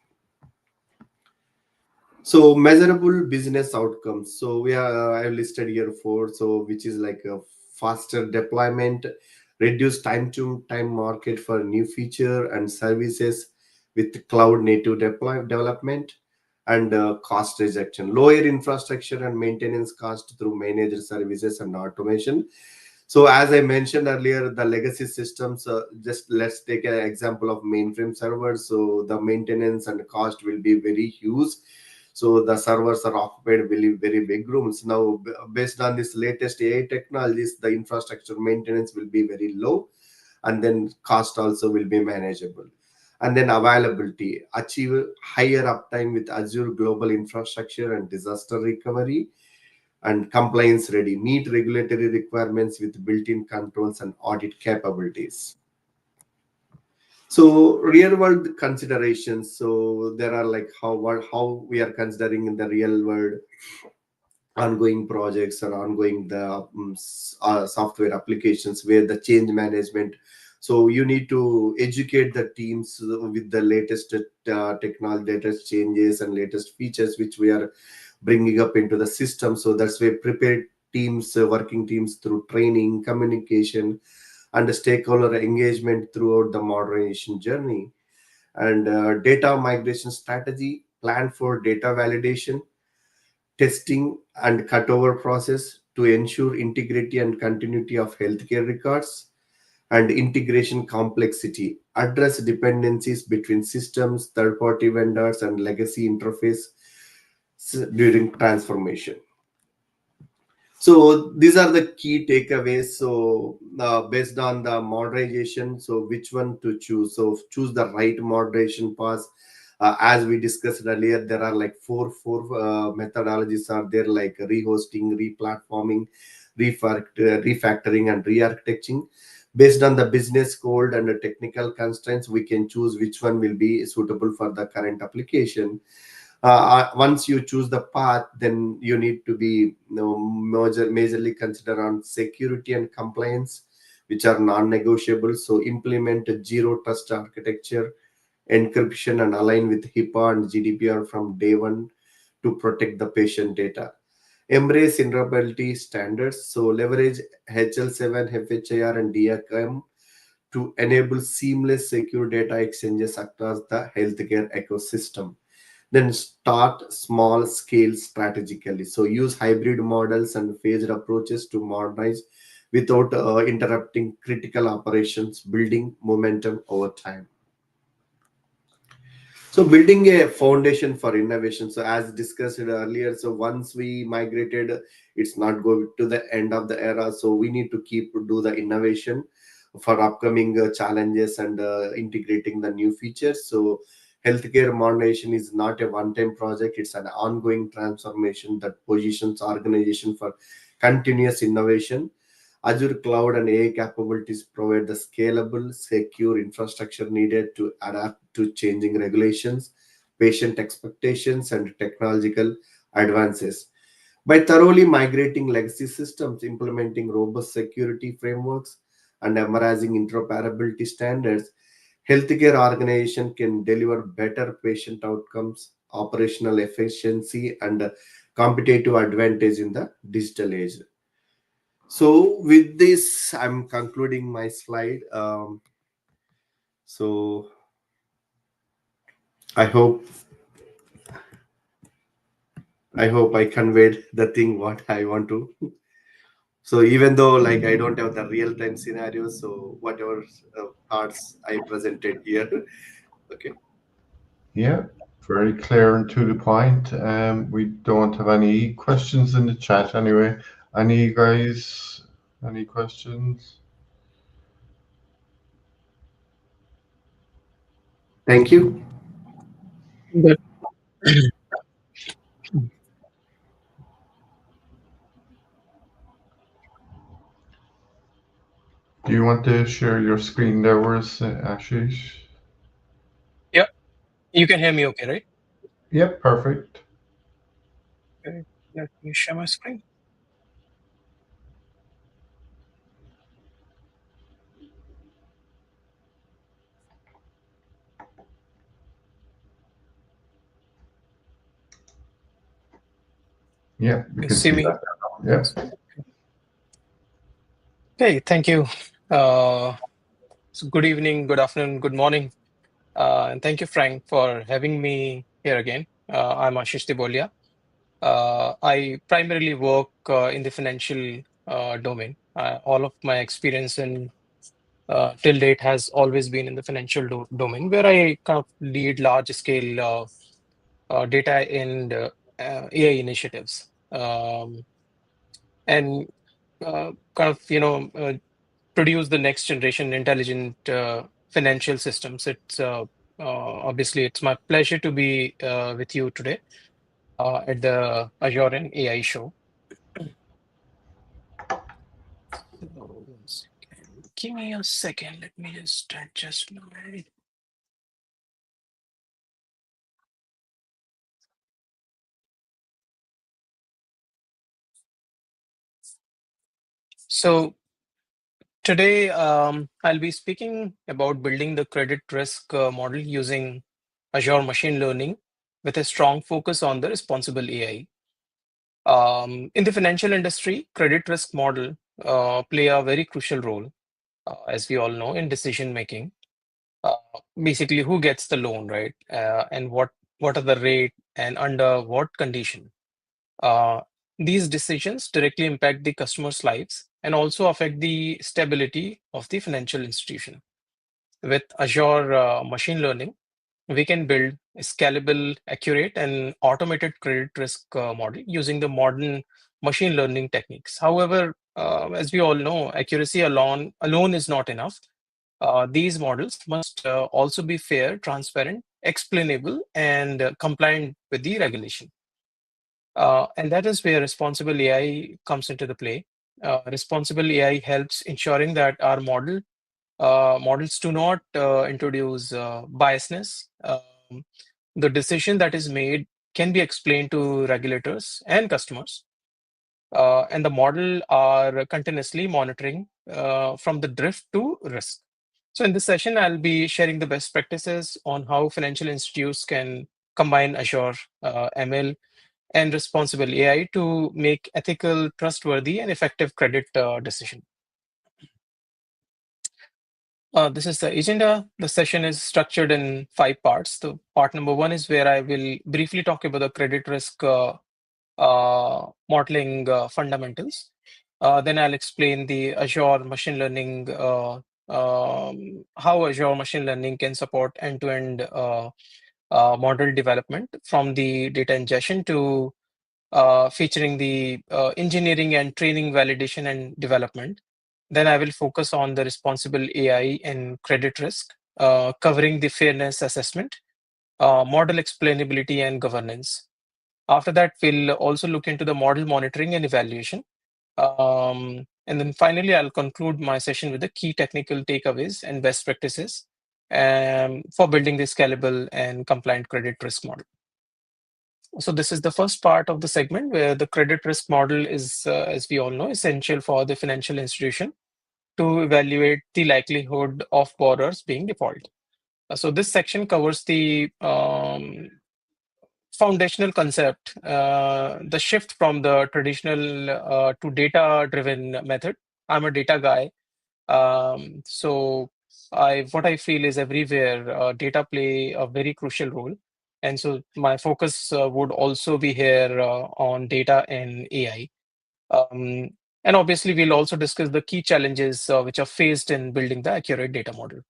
Speaker 3: So measurable business outcomes. So I have listed here 4. So which is like a faster deployment, reduce time to time market for new feature and services with cloud native development, and cost reduction, lower infrastructure and maintenance cost through managed services and automation. So as I mentioned earlier, the legacy systems, just let's take an example of mainframe servers. So the maintenance and cost will be very huge. So the servers are occupied very, very big rooms. Now, based on this latest AI technologies, the infrastructure maintenance will be very low, and then cost also will be manageable. And then availability, achieve higher uptime with Azure global infrastructure and disaster recovery, and compliance ready, meet regulatory requirements with built-in controls and audit capabilities. So real world considerations. So there are like how we are considering in the real world ongoing projects or ongoing the software applications where the change management. So you need to educate the teams with the latest technology, latest changes and latest features which we are bringing up into the system. So that's where prepare teams, working teams through training, communication, and stakeholder engagement throughout the modernization journey. And data migration strategy, plan for data validation, testing, and cutover process to ensure integrity and continuity of healthcare records. And integration complexity, address dependencies between systems, third-party vendors, and legacy interface during transformation. So these are the key takeaways. So based on the modernization, so which one to choose? So choose the right moderation path. As we discussed earlier, there are like four methodologies are there, like rehosting, replatforming, refactoring, and re-architecting. Based on the business code and the technical constraints, we can choose which one will be suitable for the current application. Once you choose the path, then you need to be majorly consider on security and compliance, which are non-negotiable. So implement a zero trust architecture, encryption, and align with HIPAA and GDPR from day one to protect the patient data. Embrace interoperability standards. So leverage HL7, FHIR, and DRM to enable seamless secure data exchanges across the healthcare ecosystem. Then start small scale strategically. So use hybrid models and phased approaches to modernize without interrupting critical operations, building momentum over time. So building a foundation for innovation. So as discussed earlier, so once we migrated, it's not going to the end of the era. So we need to keep do the innovation for upcoming challenges and integrating the new features. So healthcare modernization is not a one-time project. It's an ongoing transformation that positions organization for continuous innovation. Azure cloud and AI capabilities provide the scalable, secure infrastructure needed to adapt to changing regulations, patient expectations, and technological advances. By thoroughly migrating legacy systems, implementing robust security frameworks, and embracing interoperability standards, healthcare organization can deliver better patient outcomes, operational efficiency, and competitive advantage in the digital age. So with this, I'm concluding my slide. So I hope I conveyed the thing what I want to. So even though like I don't have the real time scenario, so whatever thoughts I presented here, okay.
Speaker 1: Yeah, very clear and to the point. We don't have any questions in the chat anyway. Any guys? Any questions?
Speaker 3: Thank you.
Speaker 4: Good.
Speaker 1: Do you want to share your screen there, where's Ashish?
Speaker 4: Yeah, you can hear me okay, right?
Speaker 1: Yep, perfect.
Speaker 4: Okay, let me share my screen.
Speaker 1: Yeah, we
Speaker 4: You
Speaker 1: can
Speaker 4: see
Speaker 1: see
Speaker 4: me?
Speaker 1: that now. Yeah.
Speaker 4: Okay, thank you. So good evening, good afternoon, good morning. And thank you, Frank, for having me here again. I'm Ashish Tibolia. I primarily work in the financial domain. All of my experience in till date has always been in the financial domain, where I kind of lead large scale data and AI initiatives, and kind of produce the next generation intelligent financial systems. It's obviously it's my pleasure to be with you today at the Azure and AI Show. So, one second. Give me a second. Let me just adjust my. So today I'll be speaking about building the credit risk model using Azure machine learning with a strong focus on the responsible AI. In the financial industry, credit risk model play a very crucial role, as we all know, in decision making. Uh, Basically, who gets the loan, right? And what are the rate and under what condition? Uh, these decisions directly impact the customers' lives and also affect the stability of the financial institution. With Azure machine learning, we can build a scalable, accurate, and automated credit risk model using the modern machine learning techniques. However, as we all know, accuracy alone is not enough. These models must also be fair, transparent, explainable, and compliant with the regulation. And that is where responsible AI comes into the play. Responsible AI helps ensuring that our models do not introduce biasness. The decision that is made can be explained to regulators and customers, and the model are continuously monitoring from the drift to risk. So in this session, I'll be sharing the best practices on how financial institutes can combine Azure ML and responsible AI to make ethical, trustworthy, and effective credit decision. This is the agenda. The session is structured in 5 parts. The part number 1 is where I will briefly talk about the credit risk modeling fundamentals. Then I'll explain the Azure machine learning, how Azure machine learning can support end-to-end model development from the data ingestion to featuring the engineering and training, validation, and development. Then I will focus on the responsible AI and credit risk, covering the fairness assessment, model explainability, and governance. After that, we'll also look into the model monitoring and evaluation. And then finally, I'll conclude my session with the key technical takeaways and best practices for building the scalable and compliant credit risk model. So this is the first part of the segment where the credit risk model is, as we all know, essential for the financial institution to evaluate the likelihood of borrowers being default. So this section covers the foundational concept, the shift from the traditional to data-driven method. I'm a data guy, so what I feel is everywhere data play a very crucial role, and so my focus would also be here on data and AI. And obviously, we'll also discuss the key challenges which are faced in building the accurate data model.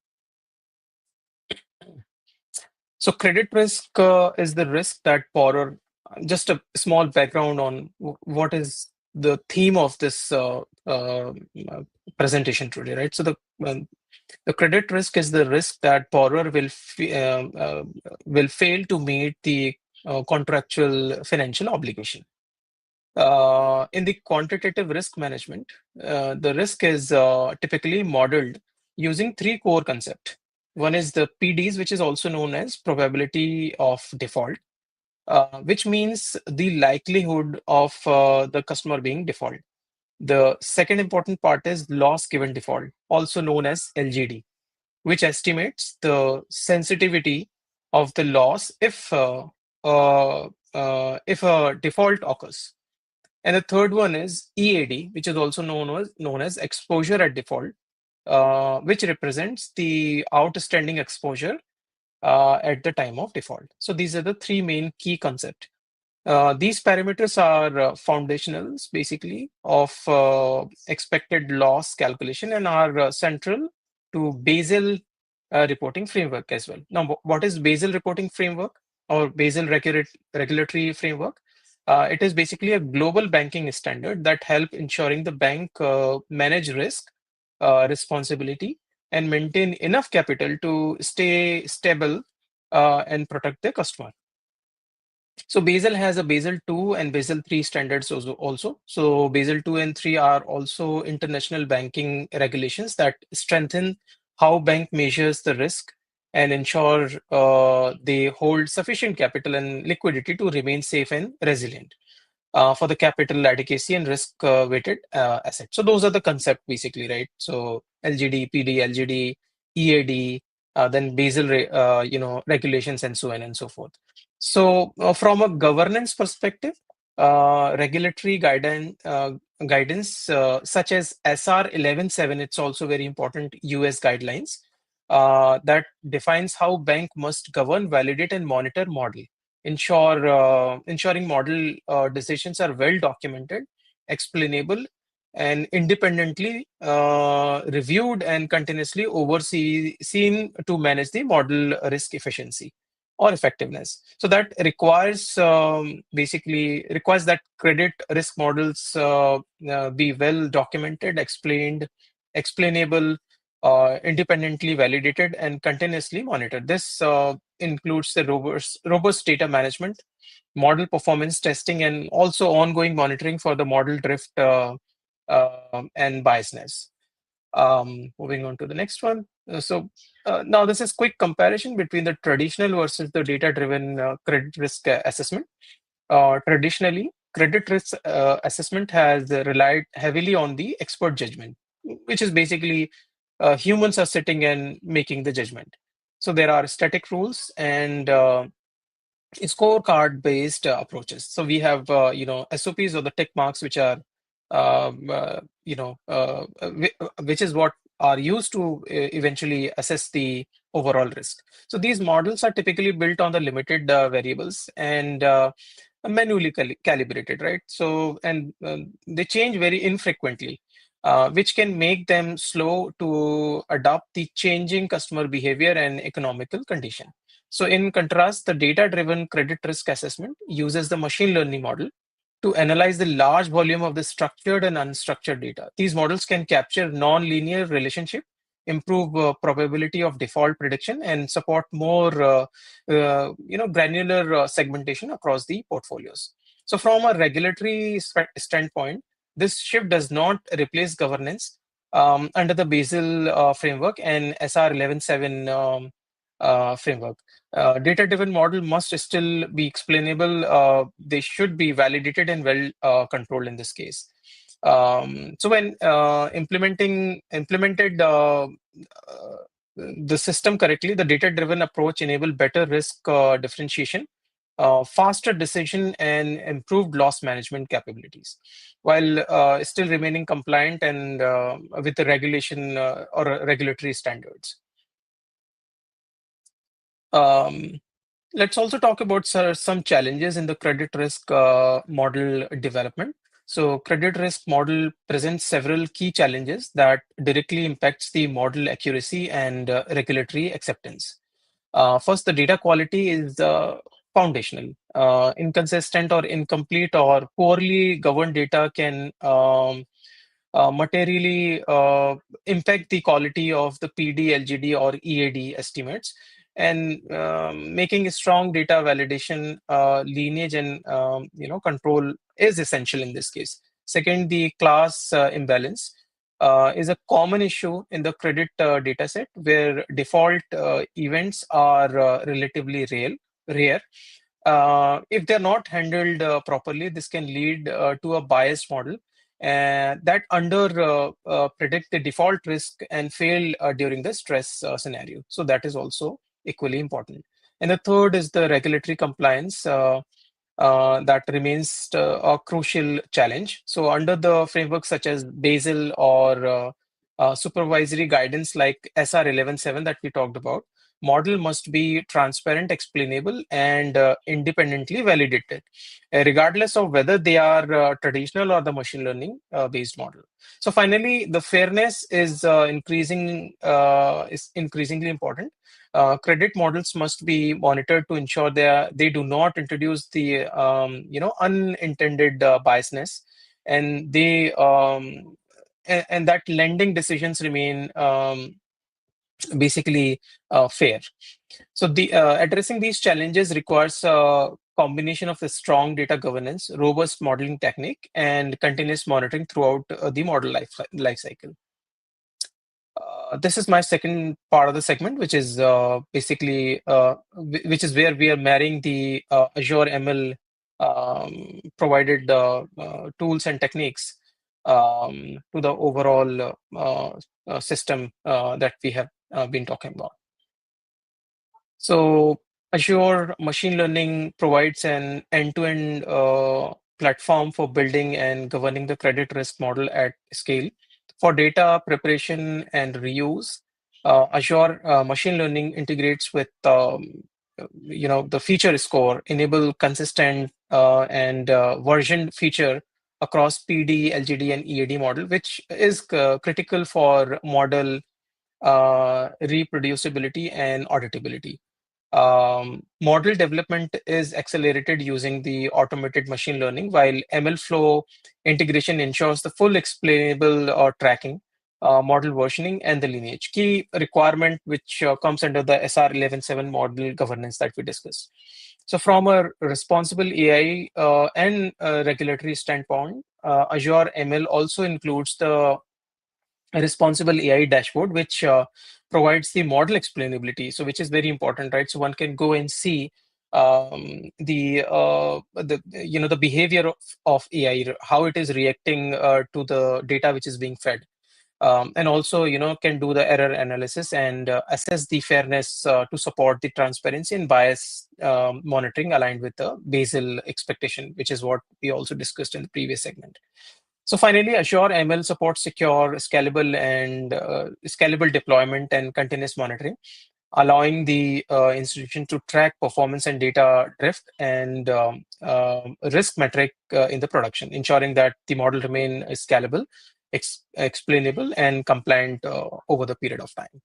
Speaker 4: So credit risk is the risk that borrower. Just a small background on what is the theme of this presentation today, right? So the credit risk is the risk that borrower will fail to meet the contractual financial obligation. In the quantitative risk management, the risk is typically modeled using 3 core concepts. One is the PDs, which is also known as probability of default, which means the likelihood of the customer being default. The second important part is loss given default, also known as LGD, which estimates the sensitivity of the loss if a default occurs. And the third one is EAD, which is also known as exposure at default, which represents the outstanding exposure at the time of default. So these are the 3 main key concepts. These parameters are foundationals, basically, of expected loss calculation and are central to Basel reporting framework as well. Now, what is Basel reporting framework? or Basel regulatory framework. It is basically a global banking standard that help ensuring the bank manage risk, responsibility, and maintain enough capital to stay stable and protect the customer. So Basel has a Basel 2 and Basel 3 standards also. So Basel 2 and 3 are also international banking regulations that strengthen how bank measures the risk and ensure they hold sufficient capital and liquidity to remain safe and resilient for the capital adequacy and risk weighted asset. So those are the concept basically, right? So LGD, PD, LGD, EAD, then Basel, regulations and so on and so forth. So from a governance perspective, regulatory guidance such as SR 11.7, it's also very important US guidelines that defines how bank must govern, validate, and monitor model. Ensuring model decisions are well documented, explainable, and independently reviewed and continuously seen to manage the model risk efficiency or effectiveness. So that requires basically requires that credit risk models be well documented, explainable, independently validated, and continuously monitored. This includes the robust data management, model performance testing, and also ongoing monitoring for the model drift and biasness. Moving on to the next one. Now this is quick comparison between the traditional versus the data-driven credit risk assessment. Traditionally, credit risk assessment has relied heavily on the expert judgment, which is basically humans are sitting and making the judgment. So there are static rules and scorecard-based approaches. So we have SOPs or the tick marks, which are which is what are used to eventually assess the overall risk. So these models are typically built on the limited variables and manually calibrated, right? So and they change very infrequently, which can make them slow to adopt the changing customer behavior and economical condition. So in contrast, the data-driven credit risk assessment uses the machine learning model to analyze the large volume of the structured and unstructured data. These models can capture non-linear relationship, improve probability of default prediction, and support more granular segmentation across the portfolios. So from a regulatory standpoint, this shift does not replace governance under the Basel framework and SR 11.7 framework. Data-driven model must still be explainable. They should be validated and well controlled in this case. So when implemented the system correctly, the data-driven approach enable better risk differentiation, faster decision, and improved loss management capabilities, while still remaining compliant and with the regulation or regulatory standards. Let's also talk about some challenges in the credit risk model development. So credit risk model presents several key challenges that directly impacts the model accuracy and regulatory acceptance. First, the data quality is foundational. Inconsistent or incomplete or poorly governed data can materially impact the quality of the PD, LGD, or EAD estimates. And making a strong data validation lineage and control is essential in this case. Second, the class imbalance is a common issue in the credit data set where default events are relatively rare. If they're not handled properly, this can lead to a biased model that under predict the default risk and fail during the stress scenario. So that is also equally important. And the third is the regulatory compliance that remains a crucial challenge. So under the frameworks such as Basel or supervisory guidance like SR 11.7 that we talked about, model must be transparent, explainable, and independently validated, regardless of whether they are traditional or the machine learning based model. So finally, the fairness is increasingly important. credit models must be monitored to ensure they do not introduce the unintended biasness, and and that lending decisions remain basically fair. So the addressing these challenges requires a combination of a strong data governance, robust modeling technique, and continuous monitoring throughout the model life cycle. This is my second part of the segment, which is basically which is where we are marrying the Azure ML provided tools and techniques to the overall system that we have been talking about. So Azure Machine Learning provides an end-to-end platform for building and governing the credit risk model at scale. For data preparation and reuse, Azure Machine Learning integrates with the feature score, enable consistent and version feature across PD, LGD, and EAD model, which is critical for model reproducibility and auditability. Model development is accelerated using the automated machine learning, while ML flow integration ensures the full explainable tracking, model versioning, and the lineage. Key requirement which comes under the SR 11.7 model governance that we discussed. So from a responsible AI and regulatory standpoint, Azure ML also includes the responsible AI dashboard, which provides the model explainability, so which is very important, right? So one can go and see the behavior of AI, how it is reacting to the data which is being fed, and also can do the error analysis and assess the fairness to support the transparency and bias monitoring aligned with the Basel expectation, which is what we also discussed in the previous segment. So finally, Azure ML supports secure, scalable deployment and continuous monitoring, allowing the institution to track performance and data drift and risk metric in the production, ensuring that the model remain scalable, explainable, and compliant over the period of time.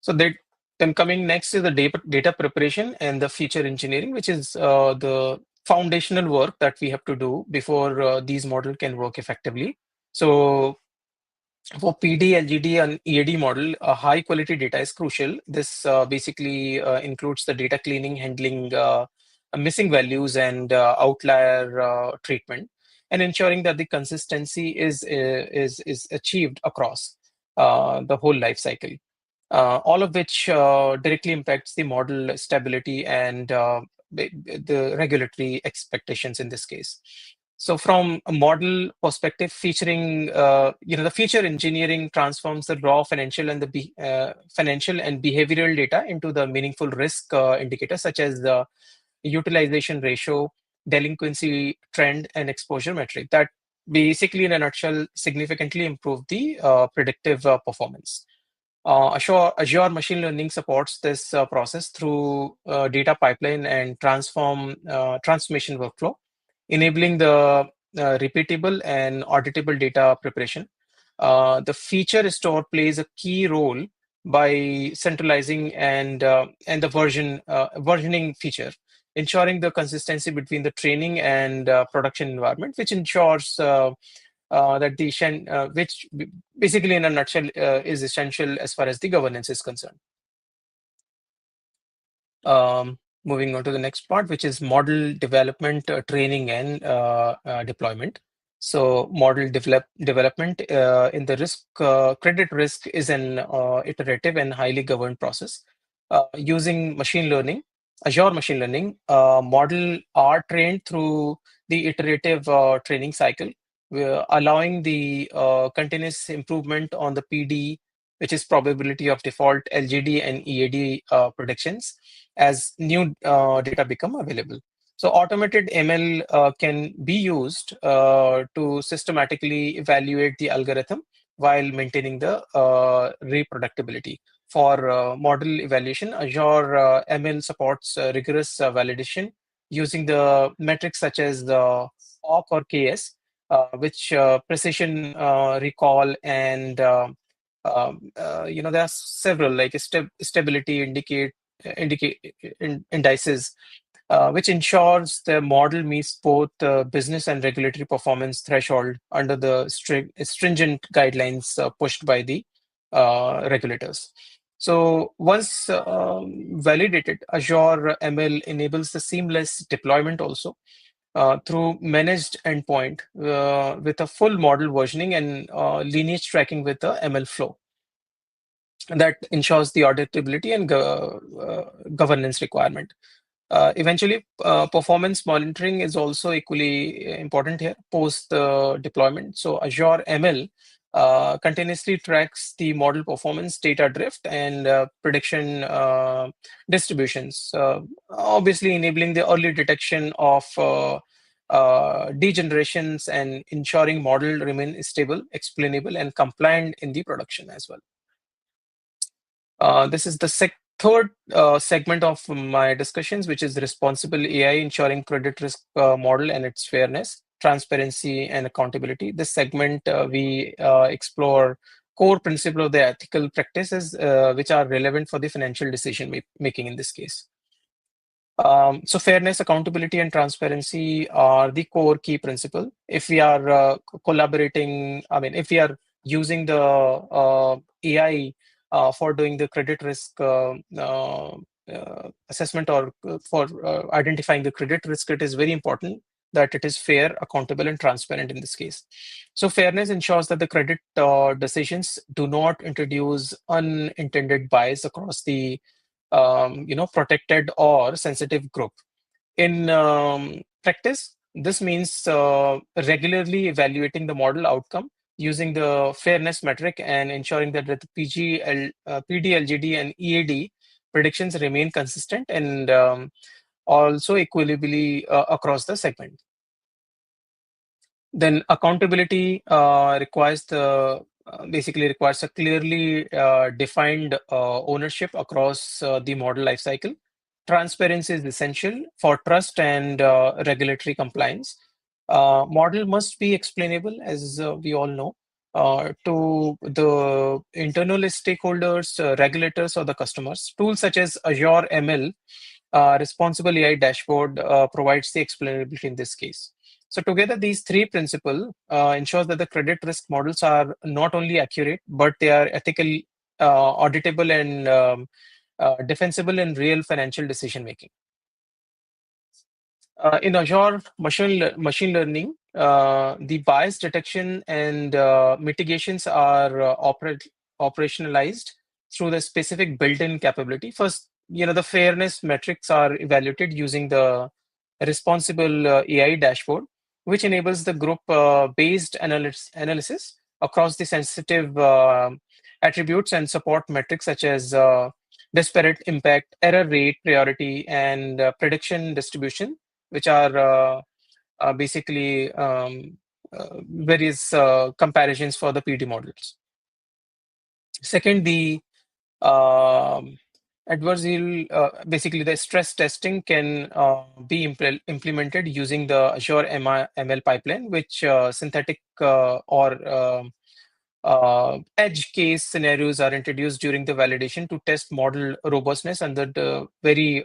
Speaker 4: So then coming next is the data preparation and the feature engineering, which is the foundational work that we have to do before these models can work effectively. So for PD, LGD, and EAD model, high quality data is crucial. This basically includes the data cleaning, handling missing values and outlier treatment, and ensuring that the consistency is achieved across the whole life cycle. All of which directly impacts the model stability and the regulatory expectations in this case. So from a model perspective, featuring, the feature engineering transforms the raw financial and financial and behavioral data into the meaningful risk indicators such as the utilization ratio, delinquency trend, and exposure metric that basically in a nutshell significantly improve the predictive performance. Azure Machine Learning supports this process through data pipeline and transformation workflow, enabling the repeatable and auditable data preparation. The feature store plays a key role by centralizing and the versioning feature, ensuring the consistency between the training and production environment, which ensures that which basically in a nutshell is essential as far as the governance is concerned. Moving on to the next part, which is model development, training, and deployment. So model development in the credit risk is an iterative and highly governed process. Using machine learning, Azure Machine Learning, model are trained through the iterative training cycle, allowing the continuous improvement on the PD, which is probability of default, LGD, and EAD predictions as new data become available. So automated ML can be used to systematically evaluate the algorithm while maintaining the reproducibility. For model evaluation, Azure ML supports rigorous validation using the metrics such as the OC or KS, which precision recall and There are several like stability indices, which ensures the model meets both business and regulatory performance threshold under the stringent guidelines pushed by the regulators. So once validated, Azure ML enables the seamless deployment also through managed endpoint with a full model versioning and lineage tracking with the ML flow that ensures the auditability and governance requirement. Eventually, performance monitoring is also equally important here post deployment. So Azure ML continuously tracks the model performance, data drift, and prediction distributions, obviously enabling the early detection of degenerations and ensuring model remain stable, explainable, and compliant in the production as well. This is the third segment of my discussions, which is responsible AI, ensuring credit risk model and its fairness, transparency, and accountability. This segment, we explore core principles of the ethical practices which are relevant for the financial decision making in this case. So fairness, accountability, and transparency are the core key principle. If we are collaborating, if we are using the AI for doing the credit risk assessment or for identifying the credit risk, it is very important that it is fair, accountable, and transparent in this case. So fairness ensures that the credit decisions do not introduce unintended bias across the protected or sensitive group. In practice, this means regularly evaluating the model outcome using the fairness metric and ensuring that the PD, LGD, and EAD predictions remain consistent and also equitably across the segment. Then accountability basically requires a clearly defined ownership across the model lifecycle. Transparency is essential for trust and regulatory compliance. Model must be explainable, as we all know, to the internal stakeholders, regulators, or the customers. Tools such as Azure ML, Responsible AI Dashboard provides the explainability in this case. So together, these three principles ensure that the credit risk models are not only accurate, but they are ethical, auditable, and defensible in real financial decision making. In Azure machine learning, the bias detection and mitigations are operationalized through the specific built-in capability. First, the fairness metrics are evaluated using the responsible AI dashboard, which enables the group-based analysis across the sensitive attributes and support metrics such as disparate impact, error rate, priority, and prediction distribution, which are basically various comparisons for the PD models. Second, the basically the stress testing can be implemented using the Azure ML pipeline, which synthetic or edge case scenarios are introduced during the validation to test model robustness under the very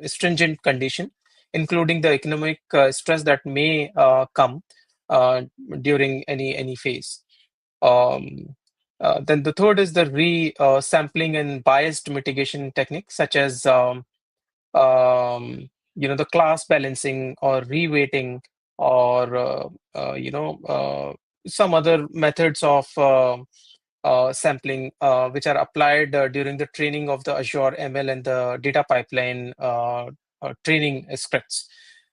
Speaker 4: stringent condition, including the economic stress that may come during any phase. Then the third is the sampling and biased mitigation techniques, such as the class balancing or reweighting or some other methods of sampling which are applied during the training of the Azure ML and the data pipeline training scripts.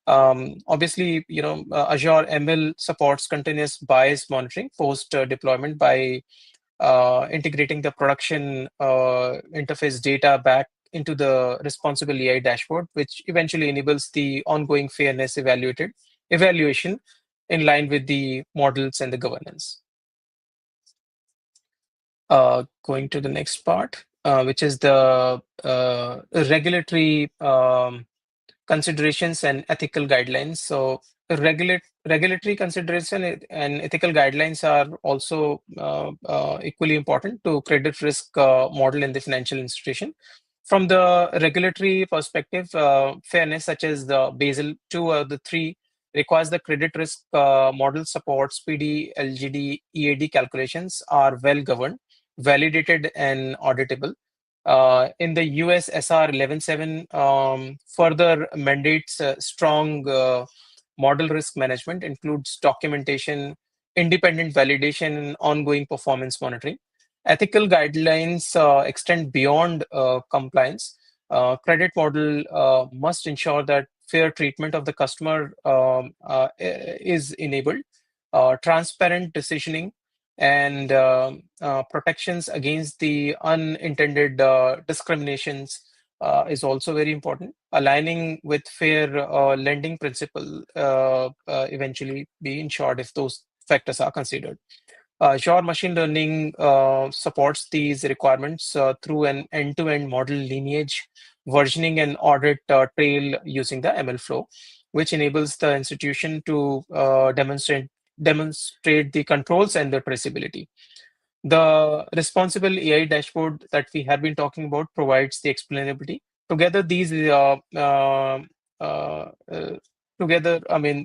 Speaker 4: Obviously, Azure ML supports continuous bias monitoring post deployment by integrating the production interface data back into the responsible AI dashboard, which eventually enables the ongoing fairness evaluation in line with the models and the governance. Going to the next part, which is the regulatory considerations and ethical guidelines. So regulatory consideration and ethical guidelines are also equally important to credit risk model in the financial institution. From the regulatory perspective, fairness such as the Basel 2 or the 3 requires the credit risk model supports PD, LGD, EAD calculations are well governed, validated, and auditable. In the US, SR 11.7 further mandates strong model risk management, includes documentation, independent validation, and ongoing performance monitoring. Ethical guidelines extend beyond compliance. Credit model must ensure that fair treatment of the customer is enabled, transparent decisioning, and protections against the unintended discriminations is also very important. Aligning with fair lending principle eventually be ensured if those factors are considered. Azure machine learning supports these requirements through an end-to-end model lineage, versioning, and audit trail using the ML flow, which enables the institution to demonstrate the controls and the traceability. The responsible AI dashboard that we have been talking about provides the explainability. Together,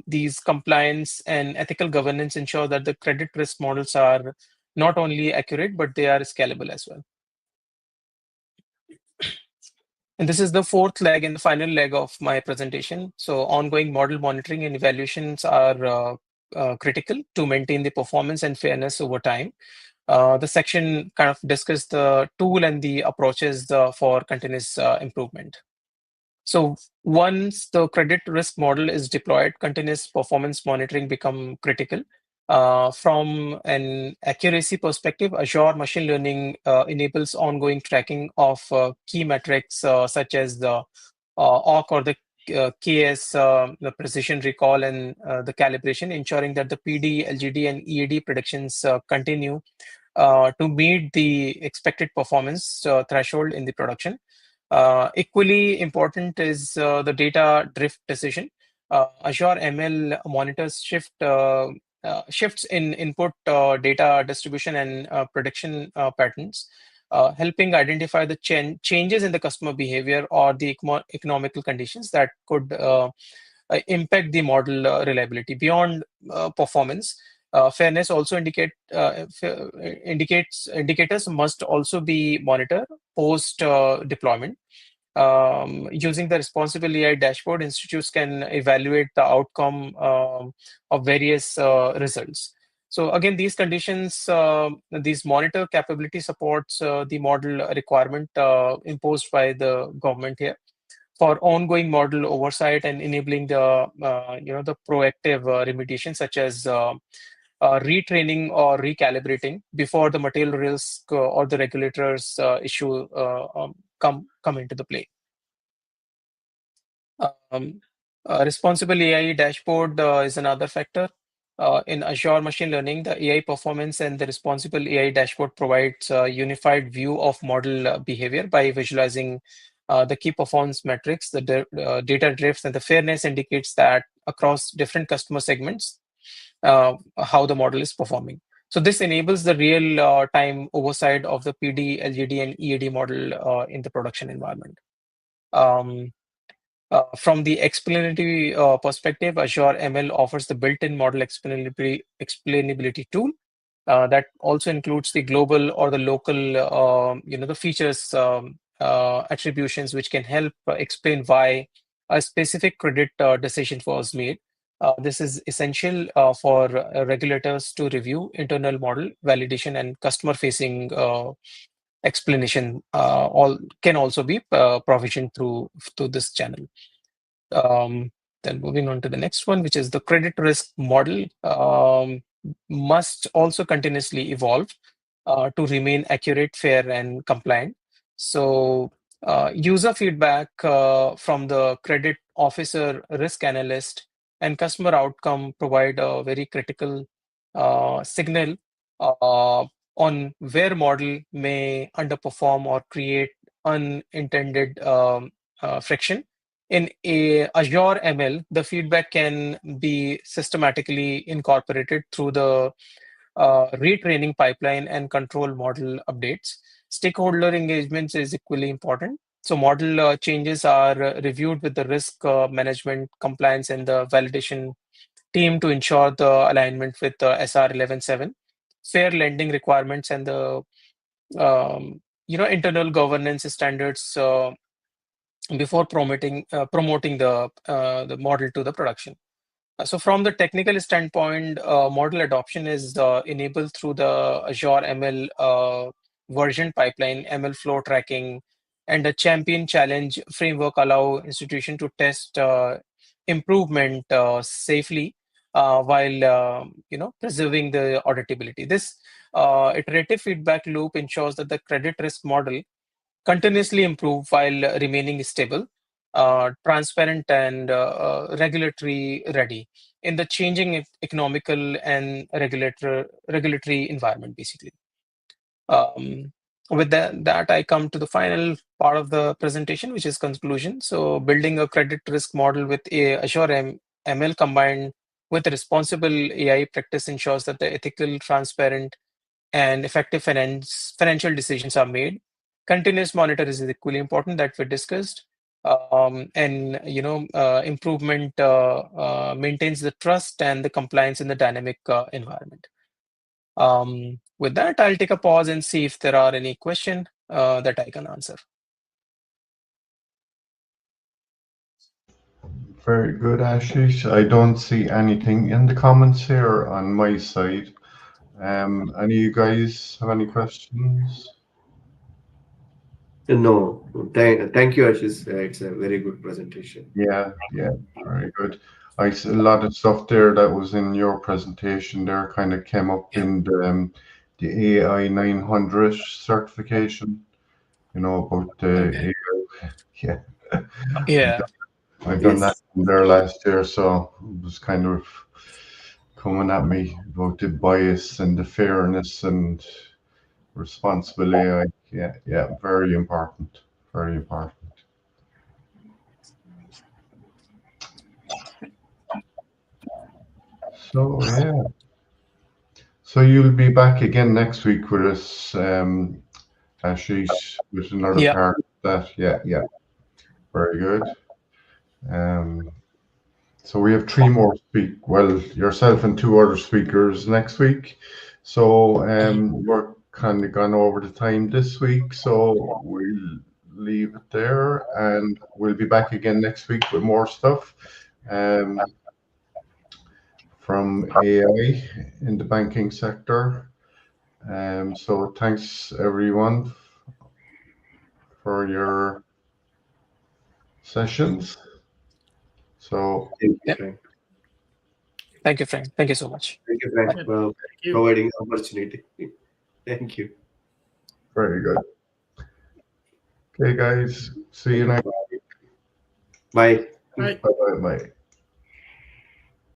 Speaker 4: these compliance and ethical governance ensure that the credit risk models are not only accurate, but they are scalable as well. And this is the fourth leg and the final leg of my presentation. So ongoing model monitoring and evaluations are critical to maintain the performance and fairness over time. The section kind of discussed the tool and the approaches for continuous improvement. So once the credit risk model is deployed, continuous performance monitoring become critical. From an accuracy perspective, Azure machine learning enables ongoing tracking of key metrics such as the OC or the KS, the precision recall, and the calibration, ensuring that the PD, LGD, and EAD predictions continue to meet the expected performance threshold in the production. Equally important is the data drift decision. Azure ML monitors shifts in input data distribution and prediction patterns, helping identify the changes in the customer behavior or the economical conditions that could impact the model reliability. Beyond performance, fairness also indicators must also be monitored post deployment. Using the responsible AI dashboard, institutes can evaluate the outcome of various results. So again, these conditions, these monitor capability supports the model requirement imposed by the government here for ongoing model oversight and enabling the the proactive remediation such as retraining or recalibrating before the material risk or the regulators issue come into the play. Responsible AI dashboard is another factor. In Azure machine learning, the AI performance and the responsible AI dashboard provides a unified view of model behavior by visualizing the key performance metrics. The data drifts and the fairness indicates that across different customer segments, how the model is performing. So this enables the real time oversight of the PD, LGD, and EAD model in the production environment. From the explanatory perspective, Azure ML offers the built-in model explainability tool that also includes the global or the local, the features attributions, which can help explain why a specific credit decision was made. This is essential for regulators to review internal model validation and customer-facing explanation. All can also be provisioned through this channel. Then moving on to the next one, which is the credit risk model must also continuously evolve to remain accurate, fair, and compliant. So user feedback from the credit officer, risk analyst, and customer outcome provide a very critical signal on where model may underperform or create unintended friction In a Azure ML, the feedback can be systematically incorporated through the retraining pipeline and control model updates. Stakeholder engagements is equally important. So model changes are reviewed with the risk management, compliance, and the validation team to ensure the alignment with SR 11.7, fair lending requirements, and the internal governance standards before promoting the model to the production. So from the technical standpoint, model adoption is enabled through the Azure ML version pipeline, ML flow tracking, and a champion challenge framework allow institution to test improvement safely while preserving the auditability. This iterative feedback loop ensures that the credit risk model continuously improve while remaining stable, transparent, and regulatory ready in the changing economical and regulatory environment, basically. With that, I come to the final part of the presentation, which is conclusion. So building a credit risk model with Azure ML combined with responsible AI practice ensures that the ethical, transparent, and effective financial decisions are made. Continuous monitor is equally important that we discussed, and improvement maintains the trust and the compliance in the dynamic environment. With that, I'll take a pause and see if there are any questions that I can answer.
Speaker 1: Very good, Ashish. I don't see anything in the comments here on my side. Any of you guys have any questions?
Speaker 3: No, thank you, Ashish. It's a very good presentation.
Speaker 1: Yeah, very good. A lot of stuff there that was in your presentation there kind of came up in the AI 900 certification, about the AI.
Speaker 4: Yeah.
Speaker 1: I've done that there last year, so it was kind of coming at me about the bias and the fairness and responsible AI. Yeah, very important, very important. So yeah, so you'll be back again next week with us, Ashish, with another part of that. Yeah, very good. So we have three more yourself and two other speakers next week. So we're kind of gone over the time this week, so we'll leave it there, and we'll be back again next week with more stuff from AI in the banking sector. So thanks everyone for your sessions. So
Speaker 3: Thank you, Frank.
Speaker 4: Thank you, Frank. Thank you so much.
Speaker 3: Thank you, Frank, for providing the opportunity. Thank you.
Speaker 1: Very good. Okay, guys. See you next week.
Speaker 3: Bye.
Speaker 2: Bye.
Speaker 1: Bye.